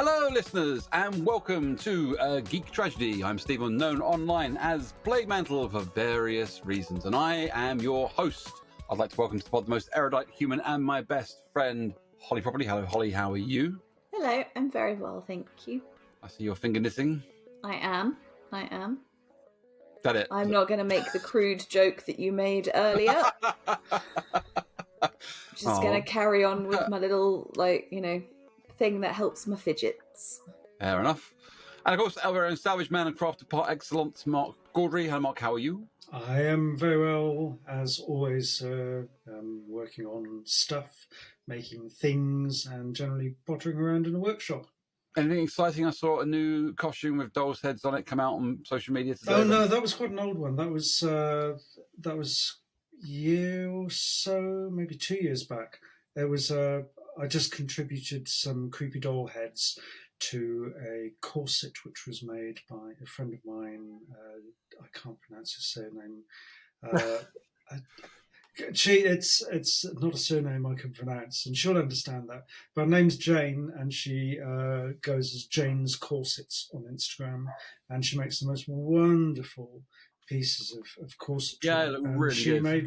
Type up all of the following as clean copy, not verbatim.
Hello, listeners, and welcome to Geek Tragedy. I'm Stephen, known online as Plague Mantle for various reasons, and I am your host. I'd like to welcome to the pod the most erudite human and my best friend, Holly Properly. Hello, Holly, how are you? Hello, I'm very well, thank you. I see your finger knitting. I am. Is that it? I'm not going to make the crude joke that you made earlier. Just going to carry on with my little, thing that helps my fidgets. Fair enough. And of course, our very own salvage man and crafter par excellence, Mark Cordory. Hello, Mark, how are you? I am very well, as always, working on stuff, making things, and generally pottering around in a workshop. Anything exciting? I saw a new costume with dolls' heads on it come out on social media today. Oh no, that was quite an old one. That was a year or so, maybe 2 years back. There was I just contributed some creepy doll heads to a corset which was made by a friend of mine. I can't pronounce his surname. It's not a surname I can pronounce, and she'll understand that. But her name's Jane, and she goes as Jane's Corsets on Instagram, and she makes the most wonderful pieces of corsetry. Yeah, it looked really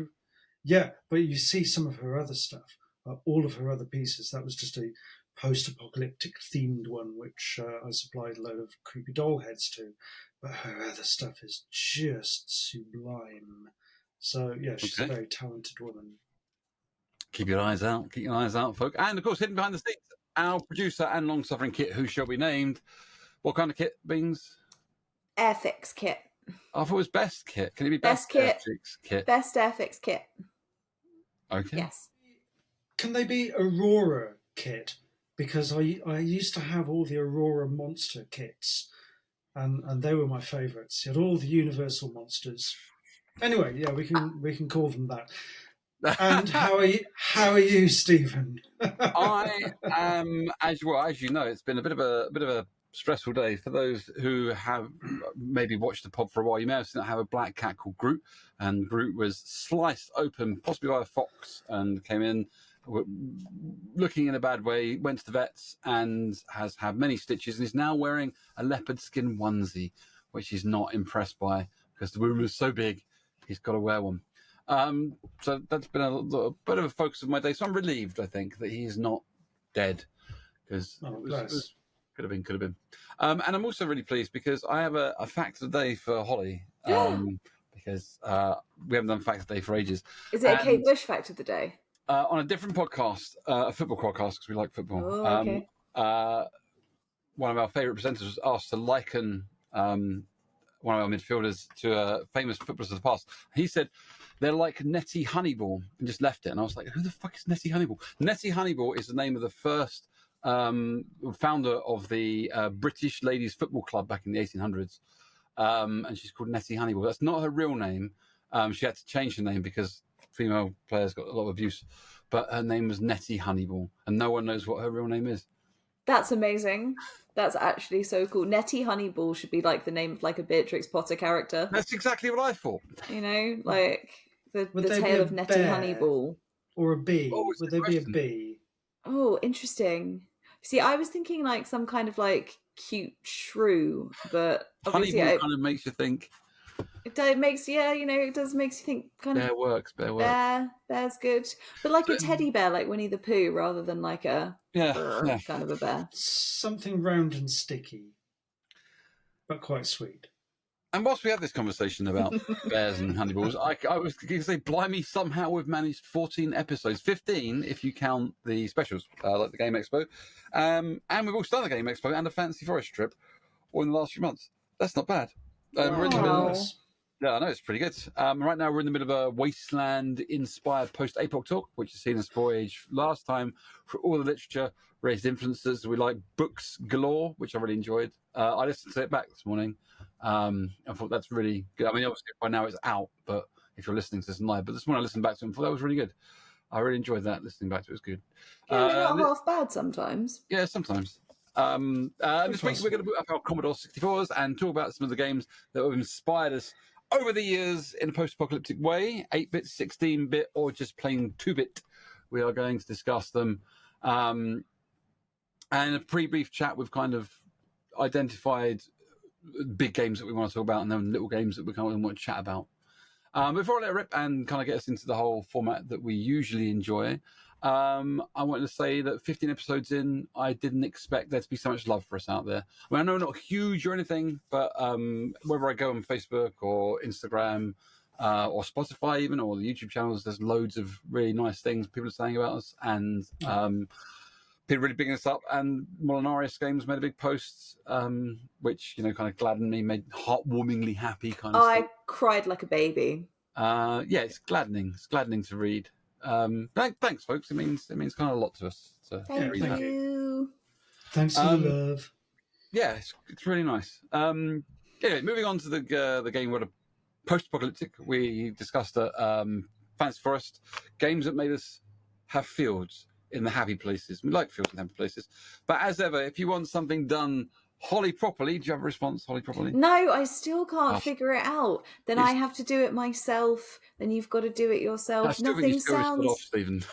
good. But you see some of her other stuff, all of her other pieces. That was just a post-apocalyptic themed one, which I supplied a load of creepy doll heads to. But her other stuff is just sublime. So, yeah, she's a very talented woman. Keep your eyes out, folk. And, of course, hidden behind the scenes, our producer and long-suffering Kit, who shall be named. What kind of kit, Beans? Airfix kit. I thought it was best kit. Can it be best kit? Airfix kit? Best Airfix kit. Okay. Yes. Can they be Aurora kit? Because I used to have all the Aurora monster kits, and they were my favourites. You had all the Universal monsters. Anyway, yeah, we can call them that. And how are you, Stephen? I am, as you know, it's been a bit of a stressful day for those who have maybe watched the pod for a while. You may have seen I have a black cat called Groot, and Groot was sliced open, possibly by a fox, and came in looking in a bad way, went to the vets and has had many stitches, and is now wearing a leopard skin onesie, which he's not impressed by because the wound was so big. He's got to wear one. So that's been a bit of a focus of my day. So I'm relieved, I think, that he's not dead, because it could have been. And I'm also really pleased because I have a fact of the day for Holly, because we haven't done fact of the day for ages. Is it a Kate Bush fact of the day? On a different podcast, a football podcast, because we like football. Oh, okay. One of our favourite presenters was asked to liken one of our midfielders to famous footballers of the past. He said they're like Nettie Honeyball, and just left it. And I was like, who the fuck is Nettie Honeyball? Nettie Honeyball is the name of the first founder of the British Ladies Football Club back in the 1800s. And she's called Nettie Honeyball. That's not her real name. She had to change her name because female players got a lot of abuse. But her name was Nettie Honeyball, and no one knows what her real name is. That's amazing. That's actually so cool. Nettie Honeyball should be like the name of like a Beatrix Potter character. That's exactly what I thought. You know, like the tale of Nettie Honeyball. Or a bee. Would there be a bee? Oh, interesting. See, I was thinking like some kind of like cute shrew, but obviously Honeyball kind of makes you think. It makes it does makes you think kind Bear of works. Bear's good, but like a teddy bear, like Winnie the Pooh, rather than like a kind of a bear. Something round and sticky, but quite sweet. And whilst we have this conversation about bears and honeyballs, I was going to say, blimey, somehow we've managed 14 episodes, 15 if you count the specials, like the Game Expo, and we've also done the Game Expo and a Fancy Forest trip all in the last few months. That's not bad. We're in the middle of this. Yeah, I know, it's pretty good. Right now we're in the middle of a Wasteland-inspired post-apoc talk, which has seen us voyage last time for all the literature, raised influences. We like books galore, which I really enjoyed. I listened to it back this morning. I thought that's really good. I mean, obviously by now it's out, but if you're listening to this live, but this morning I listened back to it and thought that was really good. I really enjoyed that. Listening back to it was good. Yeah, they're not half bad sometimes. Yeah, sometimes. This week we're going to put up our Commodore 64s and talk about some of the games that have inspired us over the years in a post-apocalyptic way, 8-bit, 16-bit, or just plain 2-bit. We are going to discuss them. And in a pre-brief chat, we've kind of identified big games that we want to talk about, and then little games that we kind of want to chat about. Before I let it rip and kind of get us into the whole format that we usually enjoy, I wanted to say that 15 episodes in, I didn't expect there to be so much love for us out there. I mean, I know we're not huge or anything, but whether I go on Facebook or Instagram or Spotify even, or the YouTube channels, there's loads of really nice things people are saying about us, and people really bigging us up. And Molinarius Games made a big post, which, kind of gladdened me, made heartwarmingly happy kind of I stuff. cried like a baby. Yeah, it's gladdening. It's gladdening to read. Thanks, folks. It means kind of a lot to us to Thank read that. you. Thanks for the love. Yeah, it's really nice. Anyway, moving on to the game where post-apocalyptic. We discussed Fancy Forest, games that made us have fields in the happy places. We like fields in happy places. But as ever, if you want something done Holly properly, do you have a response, Holly properly? No, I still can't figure it out. Then It's- I have to do it myself. Then you've got to do it yourself. I still think you still sounds. sod off, Stephen.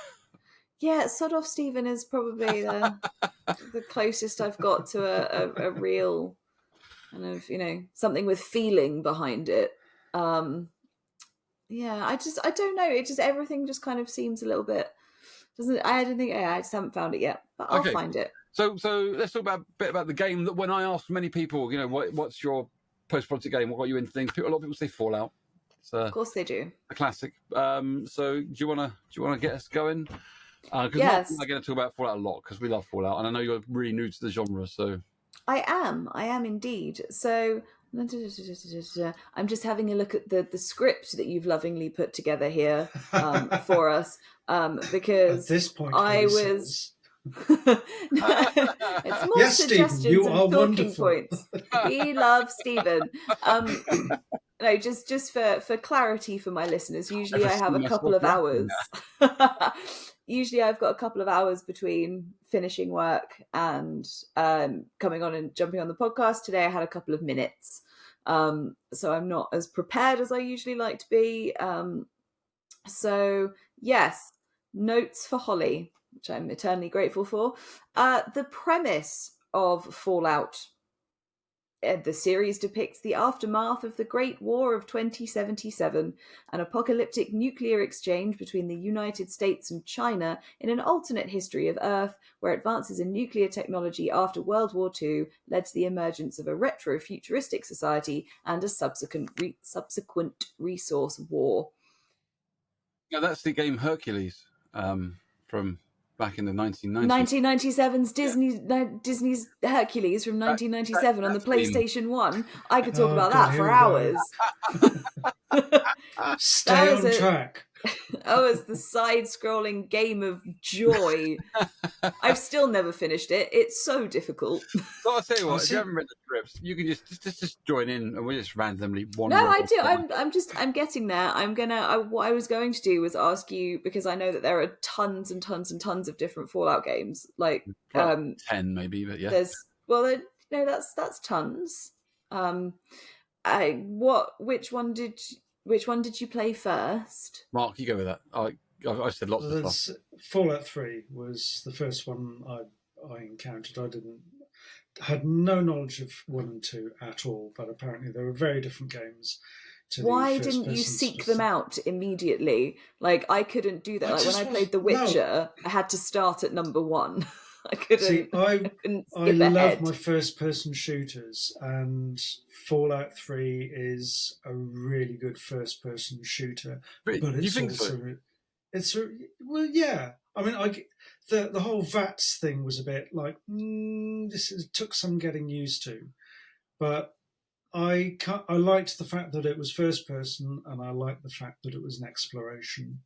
Yeah, Sod Off Stephen is probably the closest I've got to a real kind of, something with feeling behind it. Yeah, I don't know. It just, everything just kind of seems a little bit, I just haven't found it yet, but I'll find it. So let's talk a bit about the game that when I ask many people, what's your post-apocalyptic game? What got you into things? A lot of people say Fallout. Of course they do. A classic. So do you wanna get us going? Because yes. I'm going to talk about Fallout a lot because we love Fallout, and I know you're really new to the genre. So I am indeed. So I'm just having a look at the script that you've lovingly put together here for us, because at this point I was. It's more yes, suggestions Stephen, you and are talking wonderful. points. We love Stephen. No, just for clarity for my listeners. Usually, I have a couple of hours. Usually, I've got a couple of hours between finishing work and coming on and jumping on the podcast. Today, I had a couple of minutes, so I'm not as prepared as I usually like to be. So yes, notes for Holly, which I'm eternally grateful for. The premise of Fallout, the series depicts the aftermath of the Great War of 2077, an apocalyptic nuclear exchange between the United States and China in an alternate history of Earth, where advances in nuclear technology after World War II led to the emergence of a retro-futuristic society and a subsequent resource war. Yeah, that's the game Hercules from back in the 1990s. 1997's Disney's Hercules from 1997 on the PlayStation 1. I could talk about that for hours. Stay on track. Oh, it's the side-scrolling game of joy. I've still never finished it. It's so difficult. So I'll tell you what, if you haven't read the scripts, you can just join in and we just randomly wander. No, I do. I'm getting there. What I was going to do was ask you, because I know that there are tons and tons and tons of different Fallout games. Like 10 maybe, but yeah. That's tons. Which one did you play first? Mark, you go with that. I said lots of stuff. Fallout 3 was the first one I encountered. I had no knowledge of 1 and 2 at all, but apparently they were very different games. Why didn't you seek them out immediately? Like, I couldn't do that. Like, when I played The Witcher, I had to start at number 1. I couldn't. See, I love ahead. My first-person shooters, and Fallout 3 is a really good first-person shooter. But it's you think also, so? Well, yeah. I mean, the whole VATS thing was a bit like took some getting used to, but I liked the fact that it was first-person, and I liked the fact that it was an exploration,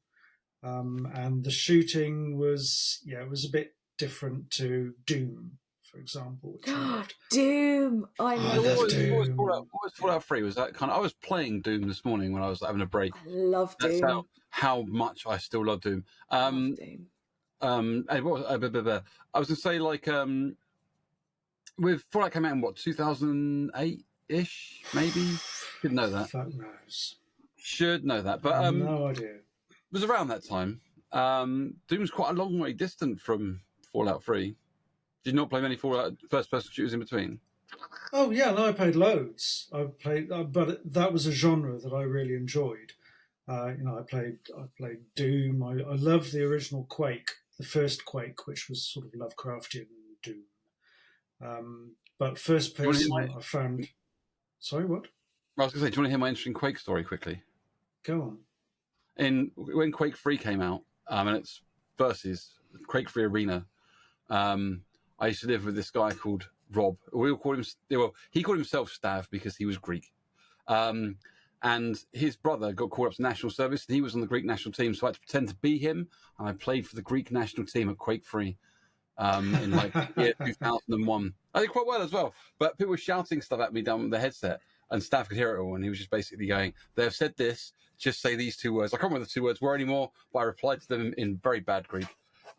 and the shooting was a bit different to Doom, for example, which I loved. Doom! I love Doom. What was Fallout 3? Was that I was playing Doom this morning when I was having a break. I love Doom. That's how much I still love Doom. I love Doom. I was going to say, like, with Fallout came out in 2008-ish, maybe? Should know that. Fuck knows. Should know that. But no idea. It was around that time. Doom's quite a long way distant from Fallout 3. Did you not play many Fallout first-person shooters in between? Oh yeah, no, I played loads. I played, but that was a genre that I really enjoyed. I played Doom. I love the original Quake, the first Quake, which was sort of Lovecraftian Doom. But first person, I found. Sorry, what? I was going to say, do you want to hear my interesting Quake story quickly? Go on. When Quake 3 came out, and it's versus Quake 3 Arena, I used to live with this guy called Rob. We all called him. Well, he called himself Stav because he was Greek. And his brother got called up to national service, and he was on the Greek national team, so I had to pretend to be him, and I played for the Greek national team at Quake 3 in like year 2001. I did quite well as well, but people were shouting stuff at me down the headset, and Stav could hear it all, and he was just basically going, "They have said this, just say these 2 words." I can't remember what the 2 words were anymore, but I replied to them in very bad Greek,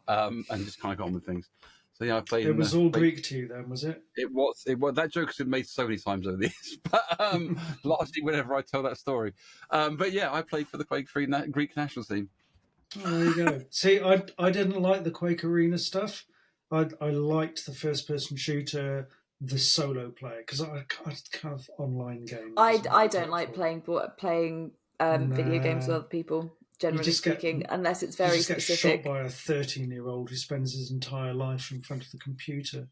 and just kind of got on with things. So yeah, I played. It was all Greek to you then, was it? It was. That joke has been made so many times over the years, but largely whenever I tell that story. But yeah, I played for the Quake 3 Greek national team. Oh, there you go. See, I didn't like the Quake Arena stuff. I liked the first-person shooter, the solo play, because I kind of online games. I don't like playing video games with other people. Generally speaking, unless it's very specific. You just get shot by a 13-year-old who spends his entire life in front of the computer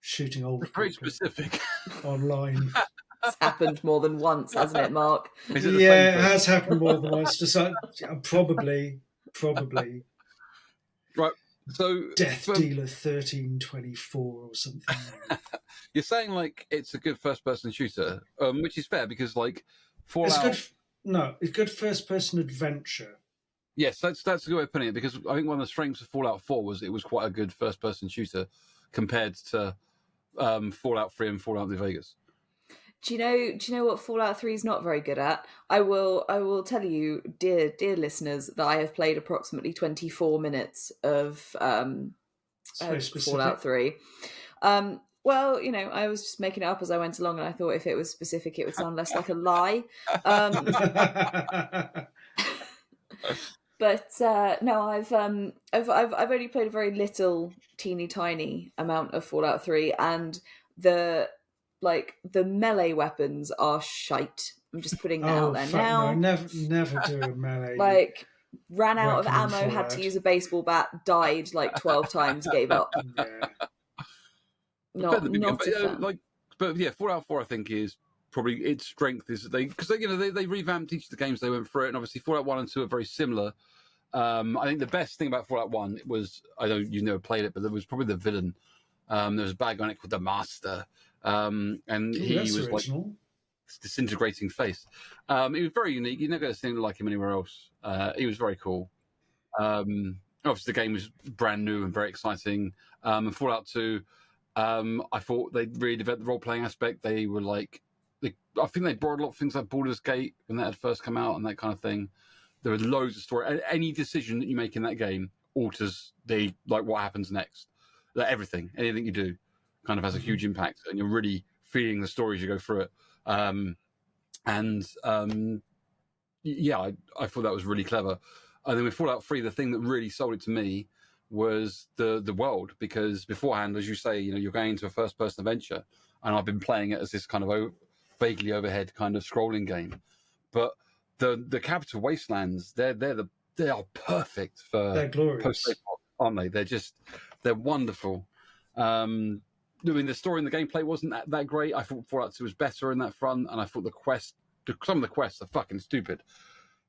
shooting old people. Very specific. Online. It's happened more than once, hasn't it, Mark? It has happened more than once. Probably. Right. So Death Dealer 1324 or something. You're saying like it's a good first-person shooter, which is fair because like Fallout. It's good first-person adventure. Yes, that's a good way of putting it, because I think one of the strengths of Fallout 4 was it was quite a good first-person shooter compared to Fallout 3 and Fallout New Vegas. Do you know what Fallout 3 is not very good at? I will tell you, dear listeners, that I have played approximately 24 minutes of Fallout 3. Well, I was just making it up as I went along, and I thought if it was specific, it would sound less like a lie. But no, I've only played a very little, teeny tiny amount of Fallout 3, and the melee weapons are shite. I'm just putting that out there now. No, never do a melee. Ran out of ammo, had to use a baseball bat, died 12 times, gave up. Yeah. Not a fan. But yeah, Fallout 4 I think is probably its strength is they revamped each of the games they went through it, and obviously Fallout 1 and 2 are very similar. I think the best thing about Fallout 1 was, I know you've never played it, but there was probably the villain. There was a bad guy called the Master, and he was original. Like disintegrating face. He was very unique. You're never going to see him like him anywhere else. He was very cool. Obviously, the game was brand new and very exciting. And Fallout 2, I thought they really developed the role-playing aspect. They were I think they borrowed a lot of things like Baldur's Gate when that had first come out and that kind of thing. There were loads of story. Any decision that you make in that game alters what happens next. Everything, anything you do, kind of has a huge impact, and you're really feeling the story as you go through it. I thought that was really clever. And then with Fallout 3, the thing that really sold it to me was the world, because beforehand, as you say, you're going into a first-person adventure, and I've been playing it as this kind of vaguely overhead kind of scrolling game. But the Capital Wastelands, they are perfect for they're glorious, post-apoc, aren't they? They're wonderful. I mean, the story and the gameplay wasn't that great. I thought Fallout 2 was better in that front, and I thought some of the quests are fucking stupid.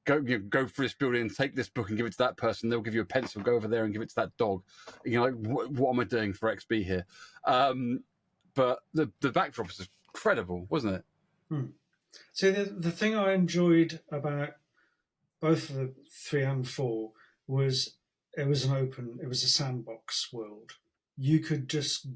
Go through this building and take this book and give it to that person. They'll give you a pencil. Go over there and give it to that dog. What am I doing for XP here? But the backdrop was incredible, wasn't it? So the thing I enjoyed about both the 3 and 4 was it was a sandbox world. You could just,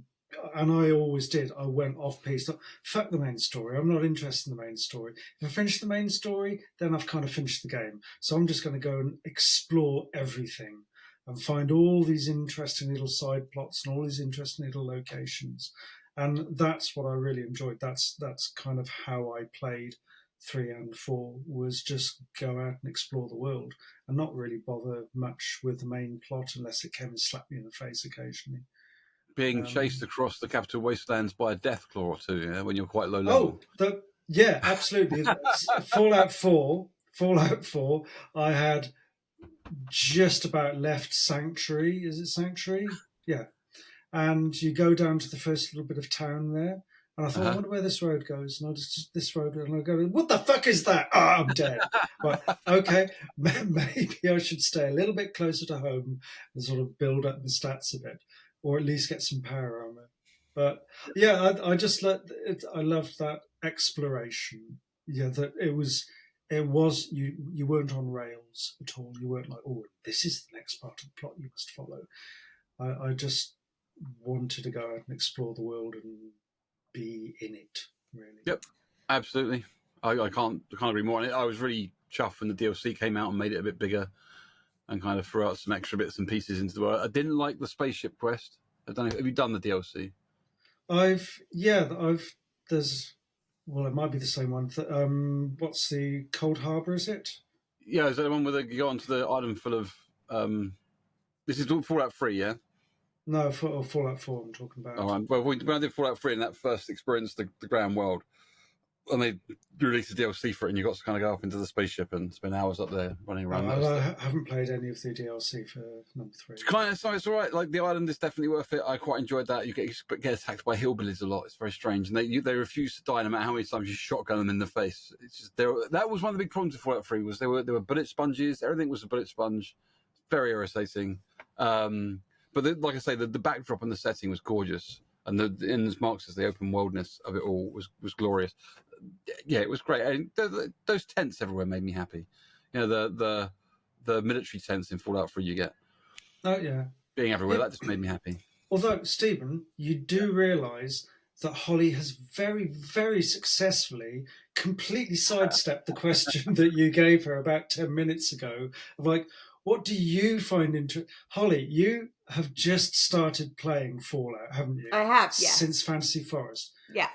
and I always did, I went off piece. Fuck the main story. I'm not interested in the main story. If I finish the main story, then I've kind of finished the game. So I'm just going to go and explore everything and find all these interesting little side plots and all these interesting little locations. And that's what I really enjoyed. That's kind of how I played 3 and 4, was just go out and explore the world and not really bother much with the main plot unless it came and slapped me in the face occasionally. being chased across the capital wastelands by a death claw or two, yeah, when you're quite low level. Yeah, absolutely. Fallout 4, I had just about left Sanctuary. Is it Sanctuary? Yeah. And you go down to the first little bit of town there. And I thought, I wonder where this road goes. And I just this road, and I go, what the fuck is that? Oh, I'm dead. Right, okay, maybe I should stay a little bit closer to home and sort of build up the stats a bit, or at least get some power on it. But yeah, I just I loved that exploration. Yeah, that it was you weren't on rails at all. You weren't like, oh, this is the next part of the plot you must follow. I just wanted to go out and explore the world and be in it, really. Yep, absolutely. I can't agree more on it. I was really chuffed when the DLC came out and made it a bit bigger and kind of threw out some extra bits and pieces into the world. I didn't like the spaceship quest. I don't know. Have you done the DLC? There's, well, it might be the same one. What's the Cold Harbor? Is it? Yeah, is that the one where you go onto the island full of? This is Fallout 3, yeah. No, Fallout 4 I'm talking about. All right. Well, when I did Fallout 3 in that first experience, the ground world, and they released a DLC for it, and you got to kind of go up into the spaceship and spend hours up there running around. I haven't played any of the DLC for number 3. It's all right. Like the island is definitely worth it. I quite enjoyed that. You get attacked by hillbillies a lot. It's very strange, and they refuse to die no matter how many times you shotgun them in the face. It's just that was one of the big problems with Fallout 3 was there were bullet sponges. Everything was a bullet sponge. Very irritating. But like I say, the backdrop and the setting was gorgeous, and as Mark says, the open worldness of it all was glorious. Yeah, it was great. And those tents everywhere made me happy. You know, the military tents in Fallout 3 you get. Oh yeah, being everywhere, that just made me happy. Although, Stephen, you do realise that Holly has very, very successfully completely sidestepped the question that you gave her about 10 minutes ago of like, what do you find interesting? Holly, you have just started playing Fallout, haven't you? I have, yeah. Since Fantasy Forest. Yeah.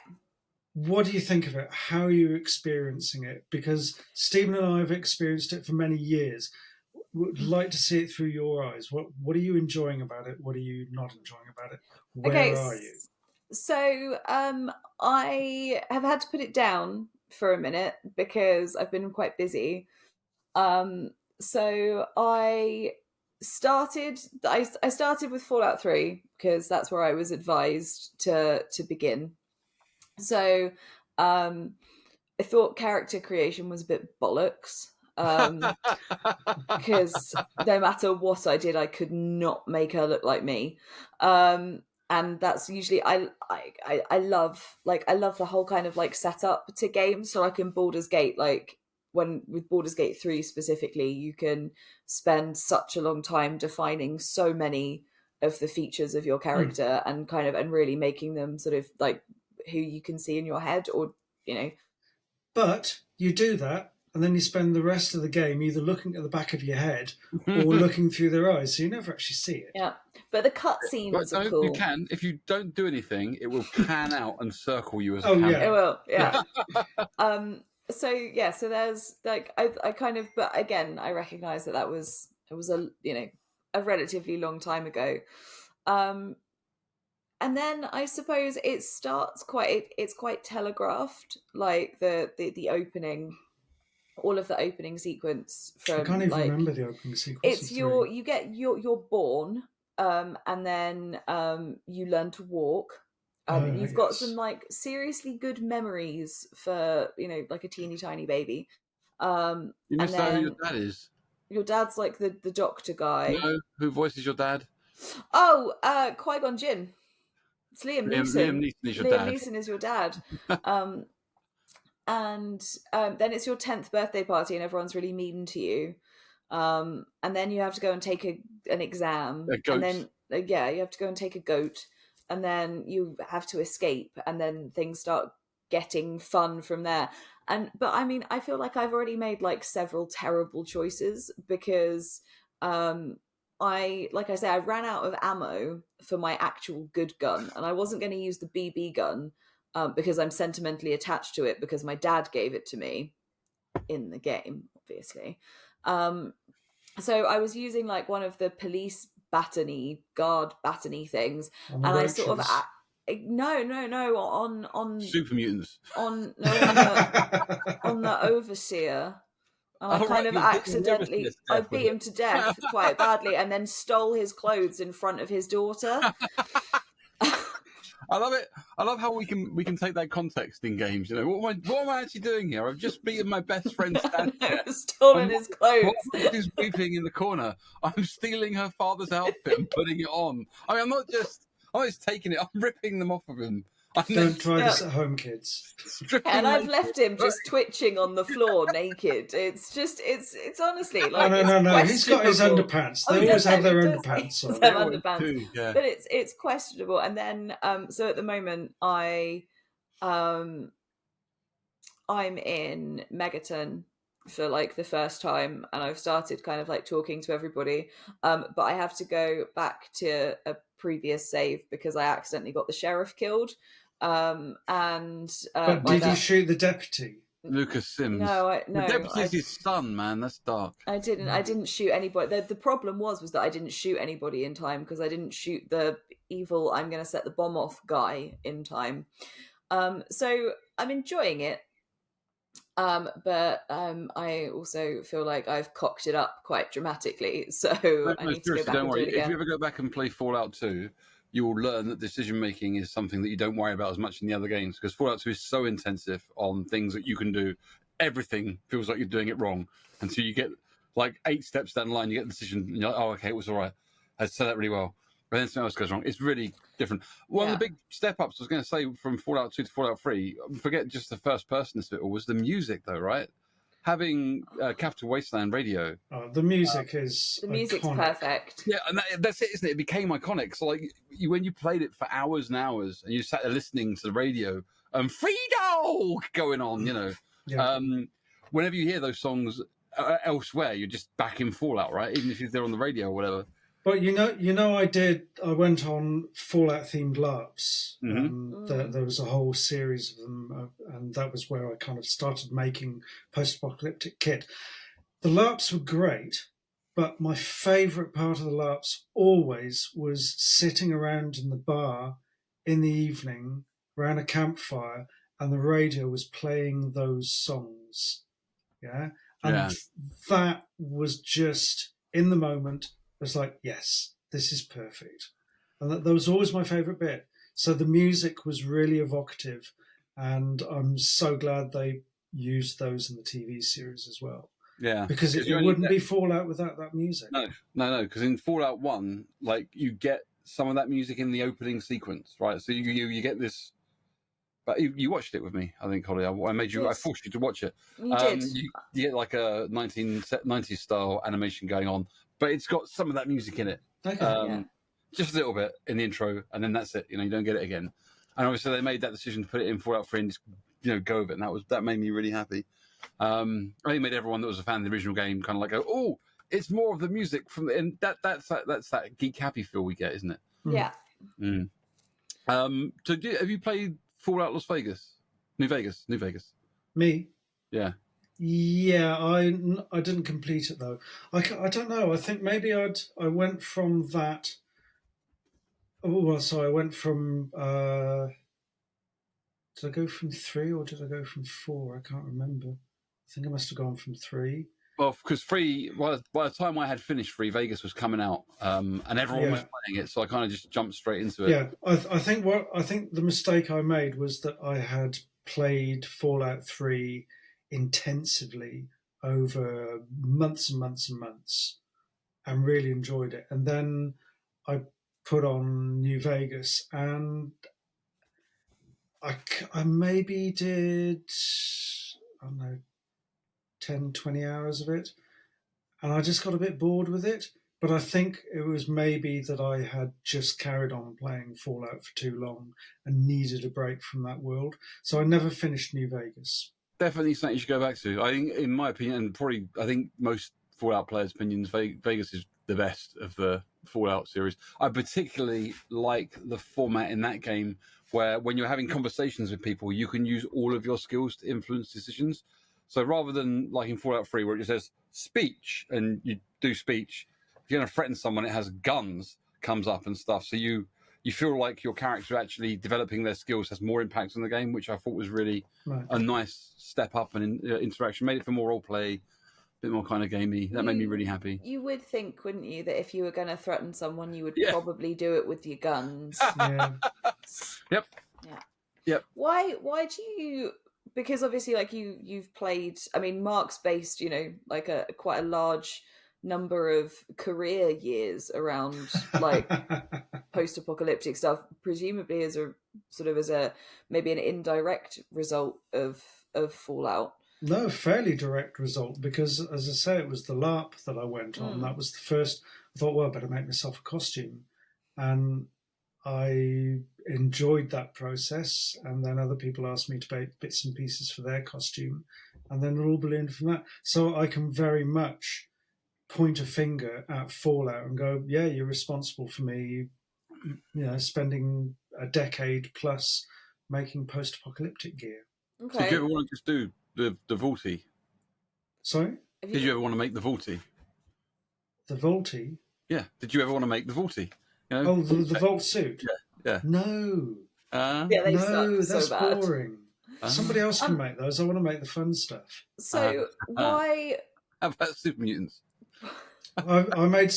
What do you think of it? How are you experiencing it? Because Stephen and I have experienced it for many years. Would like to see it through your eyes. What are you enjoying about it? What are you not enjoying about it? Where are you? So I have had to put it down for a minute because I've been quite busy. So I started with Fallout 3 because that's where I was advised to begin. So I thought character creation was a bit bollocks. Because no matter what I did, I could not make her look like me. And that's usually I love the whole kind of like setup to games. So like in Baldur's Gate, like with Baldur's Gate 3 specifically, you can spend such a long time defining so many of the features of your character and really making them sort of like who you can see in your head, or you know. But you do that, and then you spend the rest of the game either looking at the back of your head or looking through their eyes, so you never actually see it. Yeah, but the cutscenes are cool. You can, if you don't do anything, it will pan out and circle you as a camera. Yeah. It will, yeah. So there's like I kind of, but again, I recognise that was a relatively long time ago. And then I suppose it starts it's quite telegraphed, like the opening, all of the opening sequence from. I can't even remember the opening sequence. It's you're born, and then you learn to walk. You've got some like seriously good memories for like a teeny tiny baby. You must know who your dad is. Your dad's like the doctor guy. No, who voices your dad? Oh, Qui-Gon Jinn. It's Liam Neeson. Liam Neeson is your Liam dad. Neeson is your dad. And then it's your 10th birthday party and everyone's really mean to you. And then you have to go and take an exam. And then, you have to go and take a goat. And then you have to escape. And then things start getting fun from there. But I mean, I feel like I've already made like several terrible choices because... like I say, I ran out of ammo for my actual good gun, and I wasn't going to use the BB gun because I'm sentimentally attached to it because my dad gave it to me in the game, obviously. So I was using like one of the police batteny things, On and I roaches. sort of no on super mutants on the overseer. And I kind of accidentally, I beat him to death quite badly, and then stole his clothes in front of his daughter. I love it. I love how we can take that context in games. You know, what am I actually doing here? I've just beaten my best friend Stan. Stolen his clothes. She's weeping in the corner. I'm stealing her father's outfit and putting it on. I mean, I'm not just taking it. I'm ripping them off of him. Don't try this at home, kids. And I've left him just twitching on the floor naked. It's just, it's honestly like no. He's got his underpants. They always have their underpants on. Underpants. But it's questionable. And then so at the moment I'm in Megaton for like the first time, and I've started kind of like talking to everybody. But I have to go back to a previous save because I accidentally got the sheriff killed. But did you shoot the deputy? Lucas Sims. No. The deputy's his son, man. That's dark. I didn't shoot anybody. The problem was that I didn't shoot anybody in time because I didn't shoot the evil I'm going to set the bomb off guy in time. So I'm enjoying it. But I also feel like I've cocked it up quite dramatically. So I need to go back and do it again. If you ever go back and play Fallout 2, you will learn that decision making is something that you don't worry about as much in the other games, because Fallout 2 is so intensive on things that you can do. Everything feels like you're doing it wrong until you get like 8 steps down the line. You get the decision, and you're like, oh, okay, it was all right. I said that really well. But then something else goes wrong. It's really different. One of the big step ups I was going to say from Fallout 2 to Fallout 3, forget just the first personness of it all, was the music, though, right? Having Capital Wasteland radio. The music is the music's iconic. Perfect. Yeah, and that's it, isn't it? It became iconic. So, like, when you played it for hours and hours, and you sat there listening to the radio, Free Dog going on, you know. Yeah. Whenever you hear those songs elsewhere, you're just back in Fallout, right? Even if they're on the radio or whatever. But you know, I went on Fallout themed LARPs. There was a whole series of them, and that was where I kind of started making post-apocalyptic kit. The LARPs were great, but my favourite part of the LARPs always was sitting around in the bar in the evening around a campfire, and the radio was playing those songs. Yeah, and that was just in the moment. I was like, yes, this is perfect. And that was always my favourite bit. So the music was really evocative, and I'm so glad they used those in the TV series as well. Yeah. Because it wouldn't be Fallout without that music. No, because in Fallout 1, like, you get some of that music in the opening sequence, right? So you get this... But you watched it with me, I think, Holly. I forced you to watch it. You did. You get like a 1990s style animation going on, but it's got some of that music in it. Okay. Just a little bit in the intro, and then that's it. You know, you don't get it again. And obviously, they made that decision to put it in Fallout 3 and just, go with it. And that made me really happy. I think it made everyone that was a fan of the original game kind of like go, oh, it's more of the music from the, and that's that geek happy feel we get, isn't it? Yeah. Mm. So have you played Fallout Las Vegas? New Vegas. Me? Yeah. Yeah, I didn't complete it though. I don't know. I think maybe I went from that. Oh, well, so I went from. Did I go from 3 or did I go from 4? I can't remember. I think I must have gone from 3. Well, because 3, by the time I had finished 3, Vegas was coming out, and everyone was playing it, so I kind of just jumped straight into it. Yeah, I think the mistake I made was that I had played Fallout 3 intensively over months and months and months, and really enjoyed it. And then I put on New Vegas, and I maybe did, I don't know, 10, 20 hours of it, and I just got a bit bored with it. But I think it was maybe that I had just carried on playing Fallout for too long and needed a break from that world. So I never finished New Vegas. Definitely something you should go back to. I think, in my opinion, and probably I think most Fallout players' opinions, Vegas is the best of the Fallout series. I particularly like the format in that game where when you're having conversations with people, you can use all of your skills to influence decisions. So rather than like in Fallout 3 where it just says speech and you do speech, you're going to threaten someone, it has guns comes up and stuff. So you feel like your character actually developing their skills has more impact on the game, which I thought was really a nice step up and interaction. Made it for more role play, a bit more kind of gamey. That made me really happy. You would think, wouldn't you, that if you were going to threaten someone, you would probably do it with your guns. Yep. Yeah. Yep. Why do you? Because obviously, like you've played. I mean, Mark's based, like quite a large number of career years around like post-apocalyptic stuff, presumably as a maybe an indirect result of Fallout. No, fairly direct result, because as I say, it was the LARP that I went on. That was the first. I thought, well, I better make myself a costume, and I enjoyed that process. And then other people asked me to make bits and pieces for their costume, and then it all ballooned from that. So I can very much point a finger at Fallout and go, yeah, you're responsible for me, spending a decade plus making post-apocalyptic gear. Okay. So did you ever want to just do the Vaulty? Sorry? Did you ever want to make the Vaulty? The Vaulty? Yeah. Did you ever want to make the Vaulty? Oh, the Vault suit? Yeah. No. They suck that's so bad. boring. Somebody else can make those. I want to make the fun stuff. So why... How about Super Mutants? I made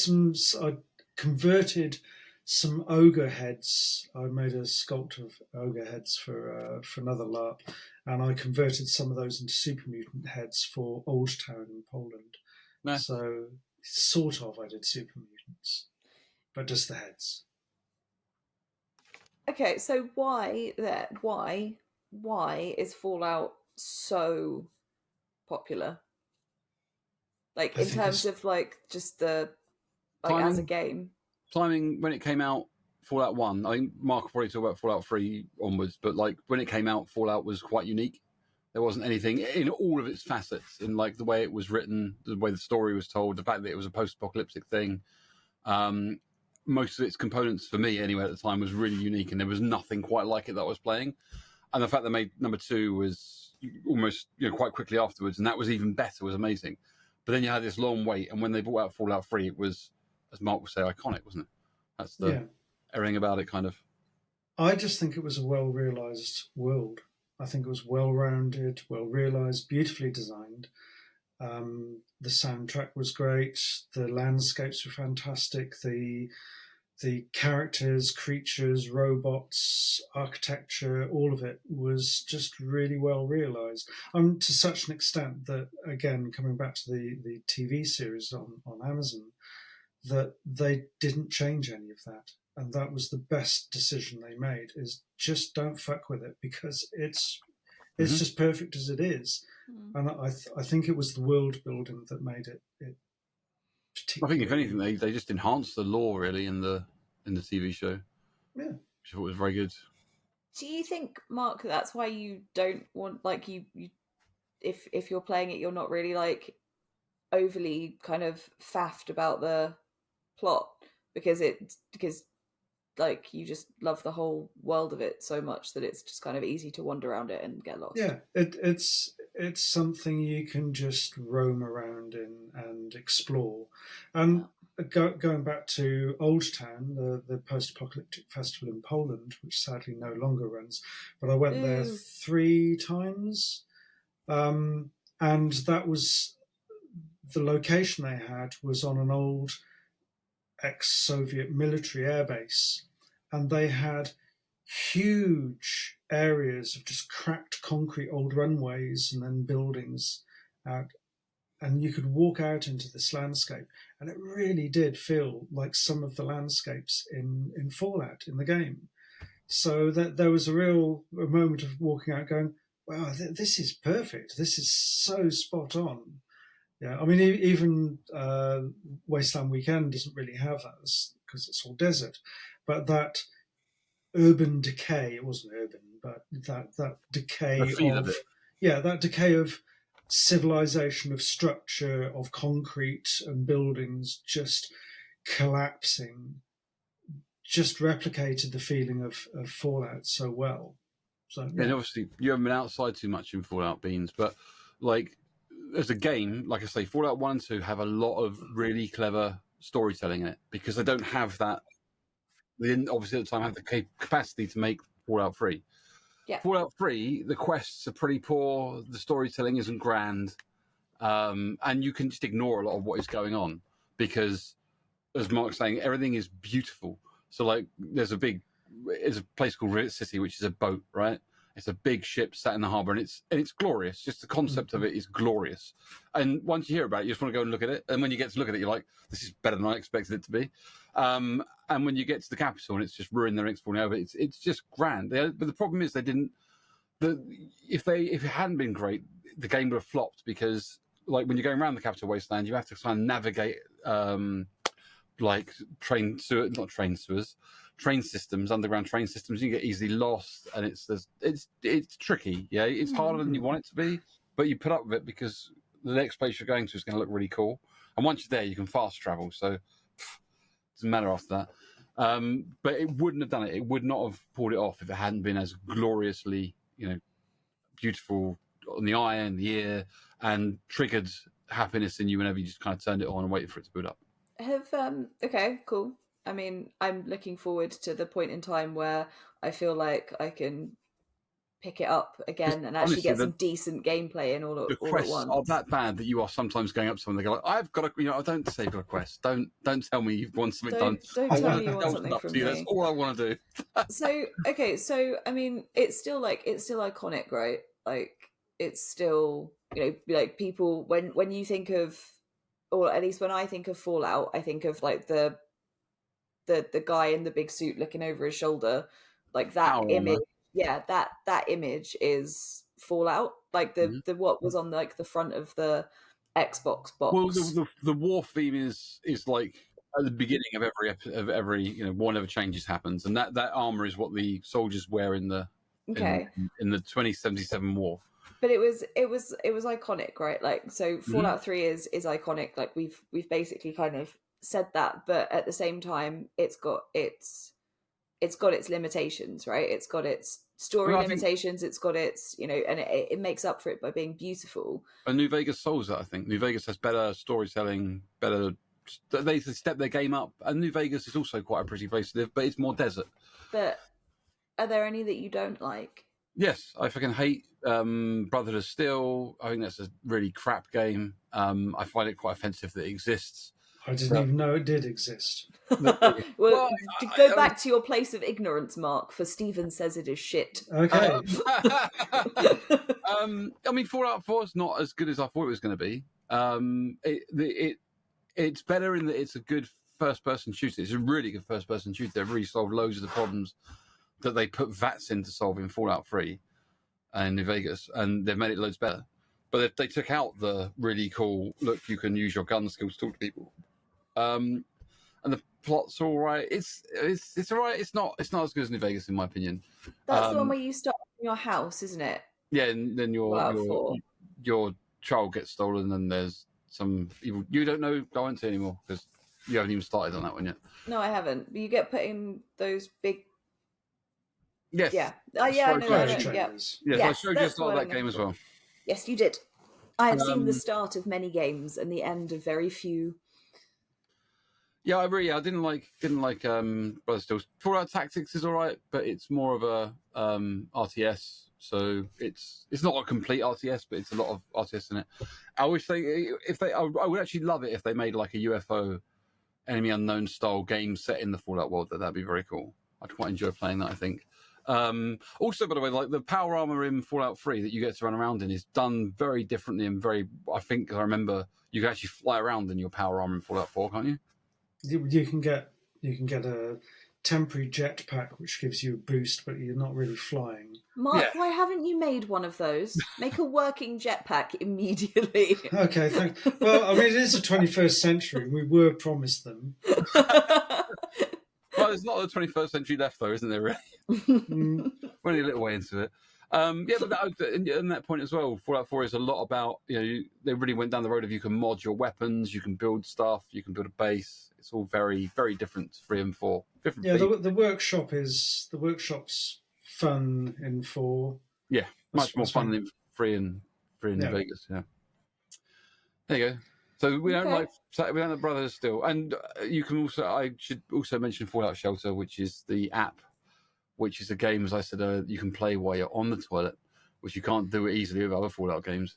I converted some ogre heads. I made a sculpt of ogre heads for another LARP, and I converted some of those into super mutant heads for Old Town in Poland. Nice. So sort of I did super mutants, but just the heads. Okay, so why is Fallout so popular? Like in terms of like just the timing, as a game. Timing when it came out, Fallout 1. I think Mark will probably talk about Fallout 3 onwards, but like when it came out, Fallout was quite unique. There wasn't anything in all of its facets, in like the way it was written, the way the story was told, the fact that it was a post-apocalyptic thing. Most of its components, for me anyway, at the time, was really unique, and there was nothing quite like it that I was playing. And the fact they made number 2 was almost quite quickly afterwards, and that was even better, was amazing. But then you had this long wait, and when they brought out Fallout 3, it was, as Mark would say, iconic, wasn't it? That's the everything about it, kind of. I just think it was a well-realised world. I think it was well-rounded, well-realised, beautifully designed. The soundtrack was great. The landscapes were fantastic. The characters, creatures, robots, architecture, all of it was just really well realised. To such an extent that, again, coming back to the TV series on Amazon, that they didn't change any of that. And that was the best decision they made, is just don't fuck with it, because it's just perfect as it is. And I think it was the world building that made it I think if anything, they just enhanced the lore really in the TV show. Yeah, which I thought was very good. Do you think, Mark, that's why you don't want, like, you if you're playing it, you're not really like overly kind of faffed about the plot because like you just love the whole world of it so much that it's just kind of easy to wander around it and get lost? Yeah, it's something you can just roam around in and explore. And going back to Old Town, the post-apocalyptic festival in Poland, which sadly no longer runs, but I went there 3 times, and that was the location they had was on an old ex-Soviet military airbase, and they had huge areas of just cracked concrete old runways and then buildings out, and you could walk out into this landscape, and it really did feel like some of the landscapes in Fallout in the game. So that there was a moment of walking out going, wow, this is perfect, this is so spot on. Yeah, I mean, even Wasteland Weekend doesn't really have that because it's all desert. But that urban decay, it wasn't urban, but that decay of that decay of civilization, of structure, of concrete and buildings just collapsing, just replicated the feeling of Fallout so well. So, yeah. And obviously, you haven't been outside too much in Fallout, Beans, but like, as a game, like I say, Fallout 1 and 2 have a lot of really clever storytelling in it because they don't have that. They didn't obviously at the time have the capacity to make Fallout 3. Yeah. Fallout 3, the quests are pretty poor. The storytelling isn't grand, and you can just ignore a lot of what is going on because, as Mark's saying, everything is beautiful. So, like, there's a place called Rivet City, which is a boat, right? It's a big ship sat in the harbour, and it's glorious. Just the concept of it is glorious. And once you hear about it, you just want to go and look at it. And when you get to look at it, you're like, this is better than I expected it to be. And when you get to the capital and it's just ruined, their falling over, it's just grand. But the problem is they didn't. If it hadn't been great, the game would have flopped because, like, when you're going around the capital wasteland, you have to try and navigate like train systems, underground train systems. You get easily lost, and it's tricky. Yeah, it's harder than you want it to be, but you put up with it because the next place you're going to is going to look really cool. And once you're there, you can fast travel, so it doesn't matter after that. But it wouldn't have done it. It would not have pulled it off if it hadn't been as gloriously, beautiful on the eye and the ear, and triggered happiness in you whenever you just kind of turned it on and waited for it to boot up. Okay, cool. I mean, I'm looking forward to the point in time where I feel like I can pick it up again and actually get some decent gameplay in all at once. The quests are that bad that you are sometimes going up to someone, they go like, I've got a, don't say you've got a quest. Don't tell me you've won something done. Don't tell me you want something from me. That's all I want to do. So I mean, it's still iconic, right? Like, it's still, like, people, when you think of, or at least when I think of Fallout, I think of like the guy in the big suit looking over his shoulder, like that image. Yeah, that image is Fallout. Like the what was on like the front of the Xbox box. Well, the war theme is like at the beginning of every whatever changes happens, and that armor is what the soldiers wear in the in the 2077 war. But it was iconic, right? Like, so Fallout 3 is iconic. Like, we've basically kind of said that, but at the same time, it's got its limitations, right? It's got its story limitations. It's got its, and it makes up for it by being beautiful. And New Vegas solves that, I think. New Vegas has better storytelling, they step their game up. And New Vegas is also quite a pretty place to live, but it's more desert. But are there any that you don't like? Yes, I fucking hate Brotherhood of Steel. I think that's a really crap game. I find it quite offensive that it exists. I didn't even know it did exist. Well, to go back to your place of ignorance, Mark, for Stephen says it is shit. Okay. I mean, Fallout 4 is not as good as I thought it was going to be. It's better in that it's a good first-person shooter. It's a really good first-person shooter. They've really solved loads of the problems that they put VATS in to solve in Fallout 3 and New Vegas, and they've made it loads better. But they took out the really cool, look, you can use your gun skills to talk to people. And the plot's all right. It's all right. It's not as good as New Vegas, in my opinion. That's the one where you start in your house, isn't it? Yeah, and then your child gets stolen, and there's some evil. You don't know go into anymore because you haven't even started on that one yet. No, I haven't. But you get put in those big. Yes. Yeah. I know. Yeah. Yes, I showed you the start of that game as well. Yes, you did. I have seen the start of many games and the end of very few. Yeah, I didn't like Brother Steel's. Fallout Tactics is all right, but it's more of a RTS. So it's not a complete RTS, but it's a lot of RTS in it. I wish I would actually love it if they made like a UFO Enemy Unknown style game set in the Fallout world. That'd be very cool. I'd quite enjoy playing that, I think. Also, by the way, like the power armor in Fallout 3 that you get to run around in is done very differently and I think I remember you can actually fly around in your power armor in Fallout 4, can't you? You can get a temporary jetpack which gives you a boost, but you're not really flying. Mark, why haven't you made one of those? Make a working jetpack immediately. Okay, thanks. Well, I mean, it is the 21st century. We were promised them. Well, there's not the 21st century left, though, isn't there, really? We're only a little way into it. But in that point as well, Fallout 4 is a lot about, they really went down the road of you can mod your weapons, you can build stuff, you can build a base. It's all very, very different to 3 and 4. The workshop's fun in 4. Yeah, much more fun in 3 and New Vegas, yeah. There you go. So we don't like Brothers still. And you can also, I should also mention Fallout Shelter, which is the app, which is a game, as I said, you can play while you're on the toilet, which you can't do easily with other Fallout games.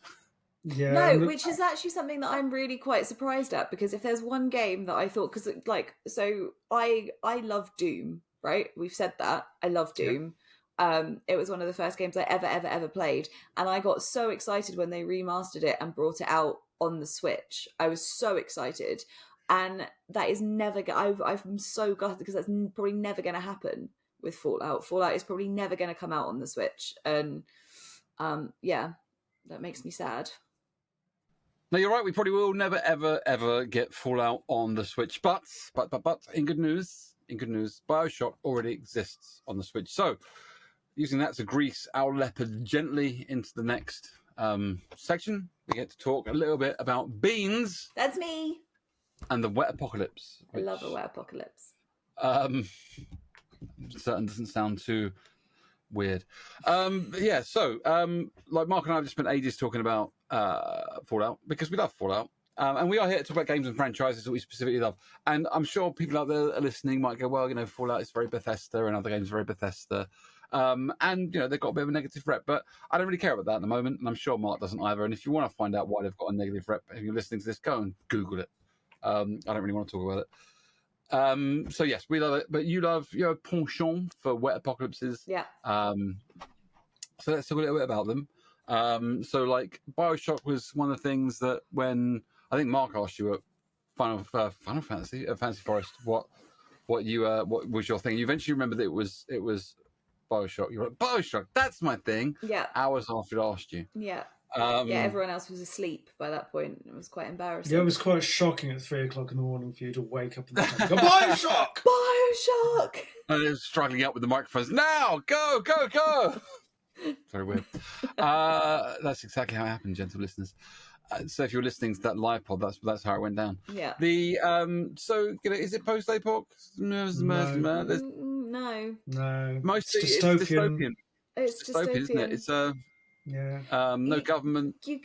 Yeah, no, which is actually something that I'm really quite surprised at, because if there's one game that I thought, because like, so I love Doom, right? We've said that. I love Doom. Yeah. It was one of the first games I ever played, and I got so excited when they remastered it and brought it out on the Switch. I was so excited, and that is never. I'm so gutted because that's probably never going to happen with Fallout. Fallout is probably never going to come out on the Switch, and yeah, that makes me sad. No, you're right. We probably will never, ever get Fallout on the Switch. But in good news, BioShock already exists on the Switch. So, using that to grease our leopard gently into the next section, we get to talk a little bit about beans. That's me. And the wet apocalypse. I love a wet apocalypse. Certain doesn't sound too weird. Yeah. So, like Mark and I have just spent ages talking about Fallout, because we love Fallout, and we are here to talk about games and franchises that we specifically love. And I'm sure people out there listening might go, well, you know, Fallout is very Bethesda and other games are very Bethesda, and you know, they've got a bit of a negative rep, but I don't really care about that at the moment, and I'm sure Mark doesn't either. And if you want to find out why they've got a negative rep, if you're listening to this, go and Google it. I don't really want to talk about it. So yes, we love it, but you have a penchant for wet apocalypses. Yeah. So let's talk a little bit about them. So like BioShock was one of the things that when I think Mark asked you at Final Fantasy Forest what was your thing. You eventually remembered that it was BioShock. You were like, BioShock, that's my thing. Yeah. Hours after I asked you. Yeah. Yeah, everyone else was asleep by that point. It was quite embarrassing. Yeah, it was quite shocking at 3:00 in the morning for you to wake up in the time and go, BioShock! BioShock! And it was struggling up with the microphones. Now, go! Very weird. That's exactly how it happened, gentle listeners. So if you're listening to that live pod, that's how it went down. Yeah. The so you know, is it post-apoc? No. Mostly it's dystopian. It's dystopian, isn't it? It's no government. You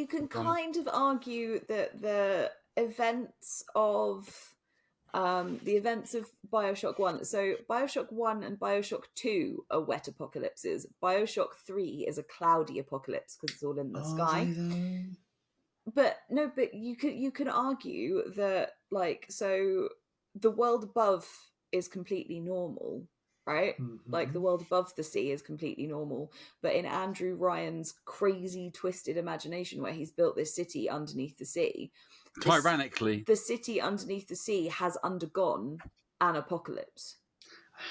can kind of argue that the events of BioShock 1. So BioShock 1 and BioShock 2 are wet apocalypses. BioShock 3 is a cloudy apocalypse because it's all in the sky. But you can argue that, like, so the world above is completely normal, right? Mm-hmm. Like the world above the sea is completely normal. But in Andrew Ryan's crazy, twisted imagination where he's built this city underneath the sea, tyrannically, the city underneath the sea has undergone an apocalypse.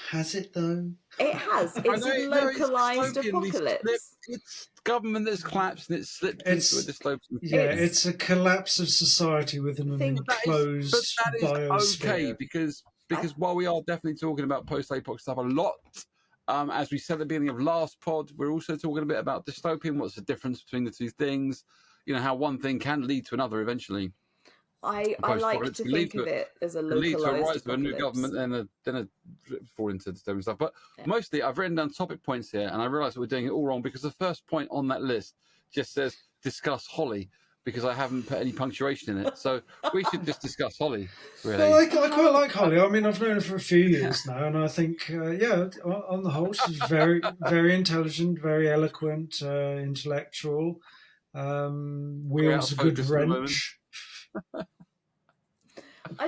Has it though? It has. It's a localized apocalypse. It's government that's collapsed and it's slipped into a dystopian. Yeah, it's a collapse of society within an enclosed biosphere. Okay, because while we are definitely talking about post-apoc stuff a lot, as we said at the beginning of last pod, we're also talking a bit about dystopian. What's the difference between the two things? You know, how one thing can lead to another eventually. I like to think of it as a localized lead to a rise apocalypse. of a new government and then fall into dystopian stuff. But mostly I've written down topic points here, and I realise that we're doing it all wrong because the first point on that list just says discuss Holly, because I haven't put any punctuation in it. So we should just discuss Holly, really. Well, I quite like Holly. I mean, I've known her for a few years now, and I think, on the whole, she's very, very intelligent, very eloquent, intellectual, wields a good wrench.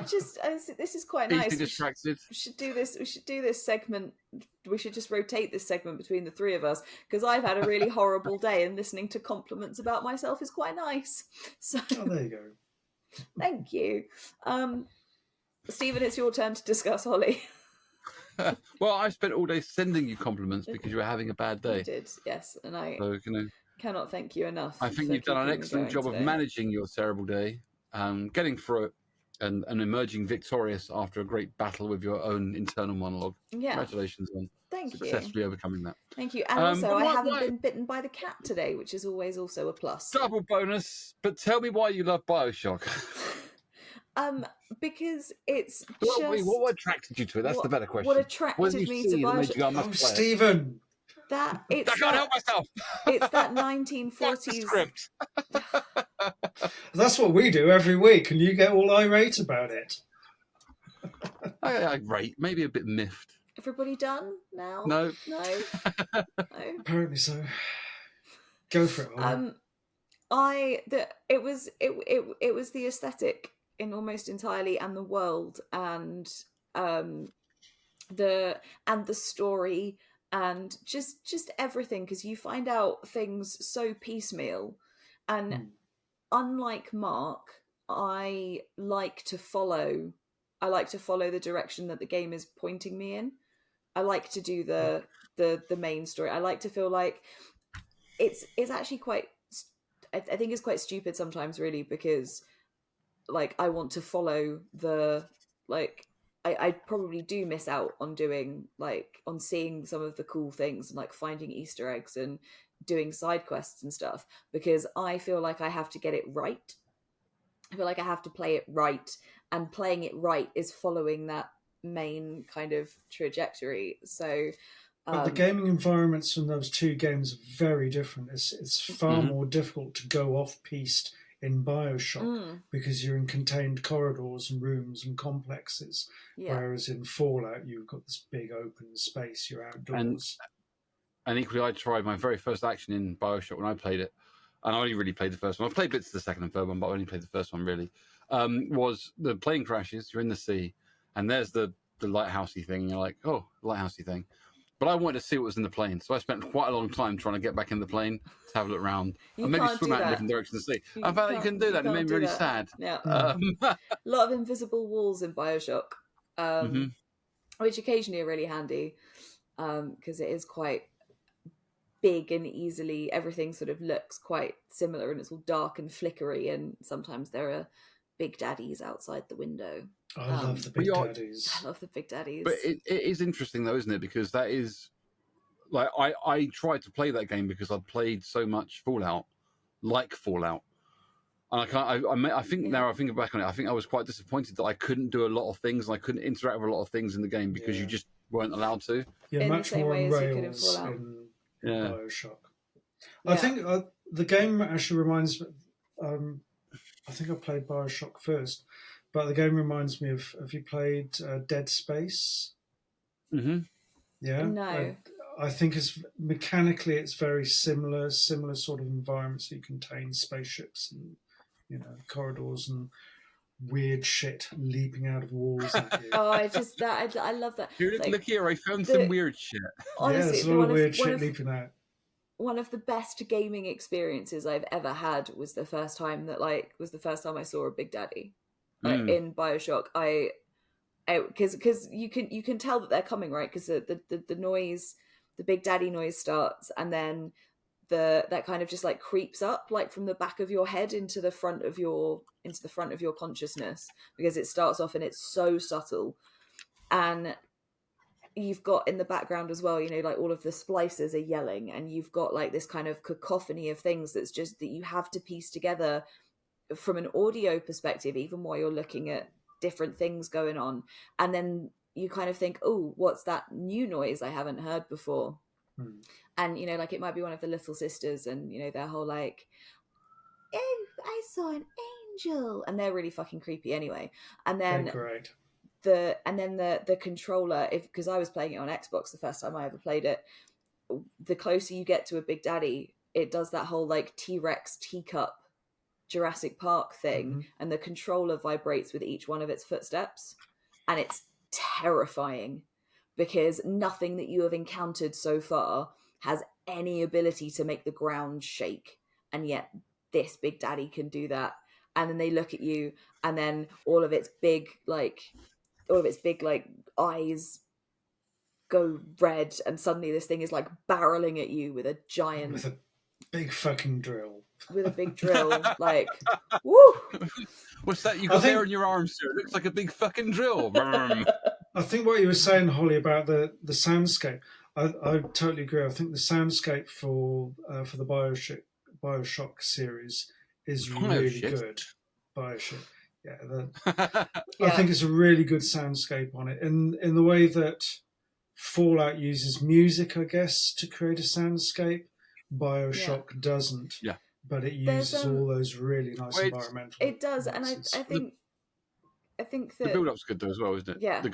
This is quite nice. Distracted. We should do this segment. We should just rotate this segment between the three of us, because I've had a really horrible day, and listening to compliments about myself is quite nice. So there you go. Thank you. Stephen, it's your turn to discuss Holly. Well, I spent all day sending you compliments because you were having a bad day. You did, yes, and I cannot thank you enough. I think you've done an excellent job of managing your terrible day, getting through it, and emerging victorious after a great battle with your own internal monologue. Yeah. Congratulations on successfully overcoming that. Thank you. And also, I haven't been bitten by the cat today, which is always also a plus. Double bonus. But tell me why you love BioShock. Because it's what attracted you to it? That's the better question. What attracted me to BioShock? Oh, Stephen! I can't help myself. It's that 1940s. That's what we do every week, and you get all irate about it. I rate, maybe a bit miffed. Everybody done now? No. No. Apparently so. Go for it, Holly. It was the aesthetic in almost entirely, and the world, and the story, and just everything, because you find out things so piecemeal. And unlike Mark, I like to follow the direction that the game is pointing me in. I like to do the main story. I like to feel like it's actually quite, I think it's quite stupid sometimes, really, because like I want to follow the, like, I probably do miss out on doing, like, on seeing some of the cool things and like finding Easter eggs and doing side quests and stuff, because I feel like I have to get it right. I feel like I have to play it right, and playing it right is following that main kind of trajectory. So but the gaming environments from those two games are very different. It's far more difficult to go off-piste in BioShock because you're in contained corridors and rooms and complexes, whereas in Fallout you've got this big open space, you're outdoors. And equally, I tried my very first action in BioShock when I played it, and I only really played the first one. I played bits of the second and third one, but I only played the first one, really. Was the plane crashes, you're in the sea, and there's the lighthousey thing, and you're like, oh, lighthousey thing. But I wanted to see what was in the plane, so I spent quite a long time trying to get back in the plane to have a look around and maybe swim out in different directions to see. I found that you couldn't do that, and it made me really sad. Yeah. A lot of invisible walls in BioShock, which occasionally are really handy, because it is quite big and easily, everything sort of looks quite similar, and it's all dark and flickery, and sometimes there are big daddies outside the window. I love the big daddies. I love the big daddies. But it is interesting though, isn't it? Because that is, like, I tried to play that game because I'd played so much Fallout, and I think now I think back on it, I think I was quite disappointed that I couldn't do a lot of things, and I couldn't interact with a lot of things in the game because you just weren't allowed to. You're much more on rails in BioShock. I think the game actually reminds me. I think I played BioShock first, but the game reminds me of. Have you played Dead Space? Yeah. No. I think mechanically it's very similar sort of environments. You contain spaceships and corridors and weird shit leaping out of walls at you. I love that. Look here, I found some weird shit. Honestly, there's a lot of weird shit leaping out. One of the best gaming experiences I've ever had was the first time I saw a Big Daddy in BioShock. Because you can tell that they're coming, right? Because the noise, the Big Daddy noise starts, and then that kind of just like creeps up, like from the back of your head into the front of your consciousness, because it starts off and it's so subtle, and you've got in the background as well, like all of the splicers are yelling, and you've got like this kind of cacophony of things that's just that you have to piece together from an audio perspective, even while you're looking at different things going on. And then you kind of think, oh, what's that new noise I haven't heard before? And like it might be one of the little sisters, and their whole like, oh, I saw an angel, and they're really fucking creepy anyway. And then great. The controller, because I was playing it on Xbox the first time I ever played it, the closer you get to a Big Daddy, it does that whole like T-Rex teacup Jurassic Park thing, and the controller vibrates with each one of its footsteps, and it's terrifying because nothing that you have encountered so far has any ability to make the ground shake, and yet this Big Daddy can do that. And then they look at you, and then all of its big eyes go red, and suddenly this thing is like barreling at you with a big fucking drill. With a big drill, like, woo! What's that you got there in your arms, sir? It looks like a big fucking drill. I think what you were saying, Holly, about the soundscape, I totally agree. I think the soundscape for the BioShock series is really good. BioShock, I think it's a really good soundscape on it, in the way that Fallout uses music, I guess, to create a soundscape. BioShock doesn't. Yeah. but it uses all those really nice environmental. It does, and I think that the build-up's good though as well, isn't it? Yeah. The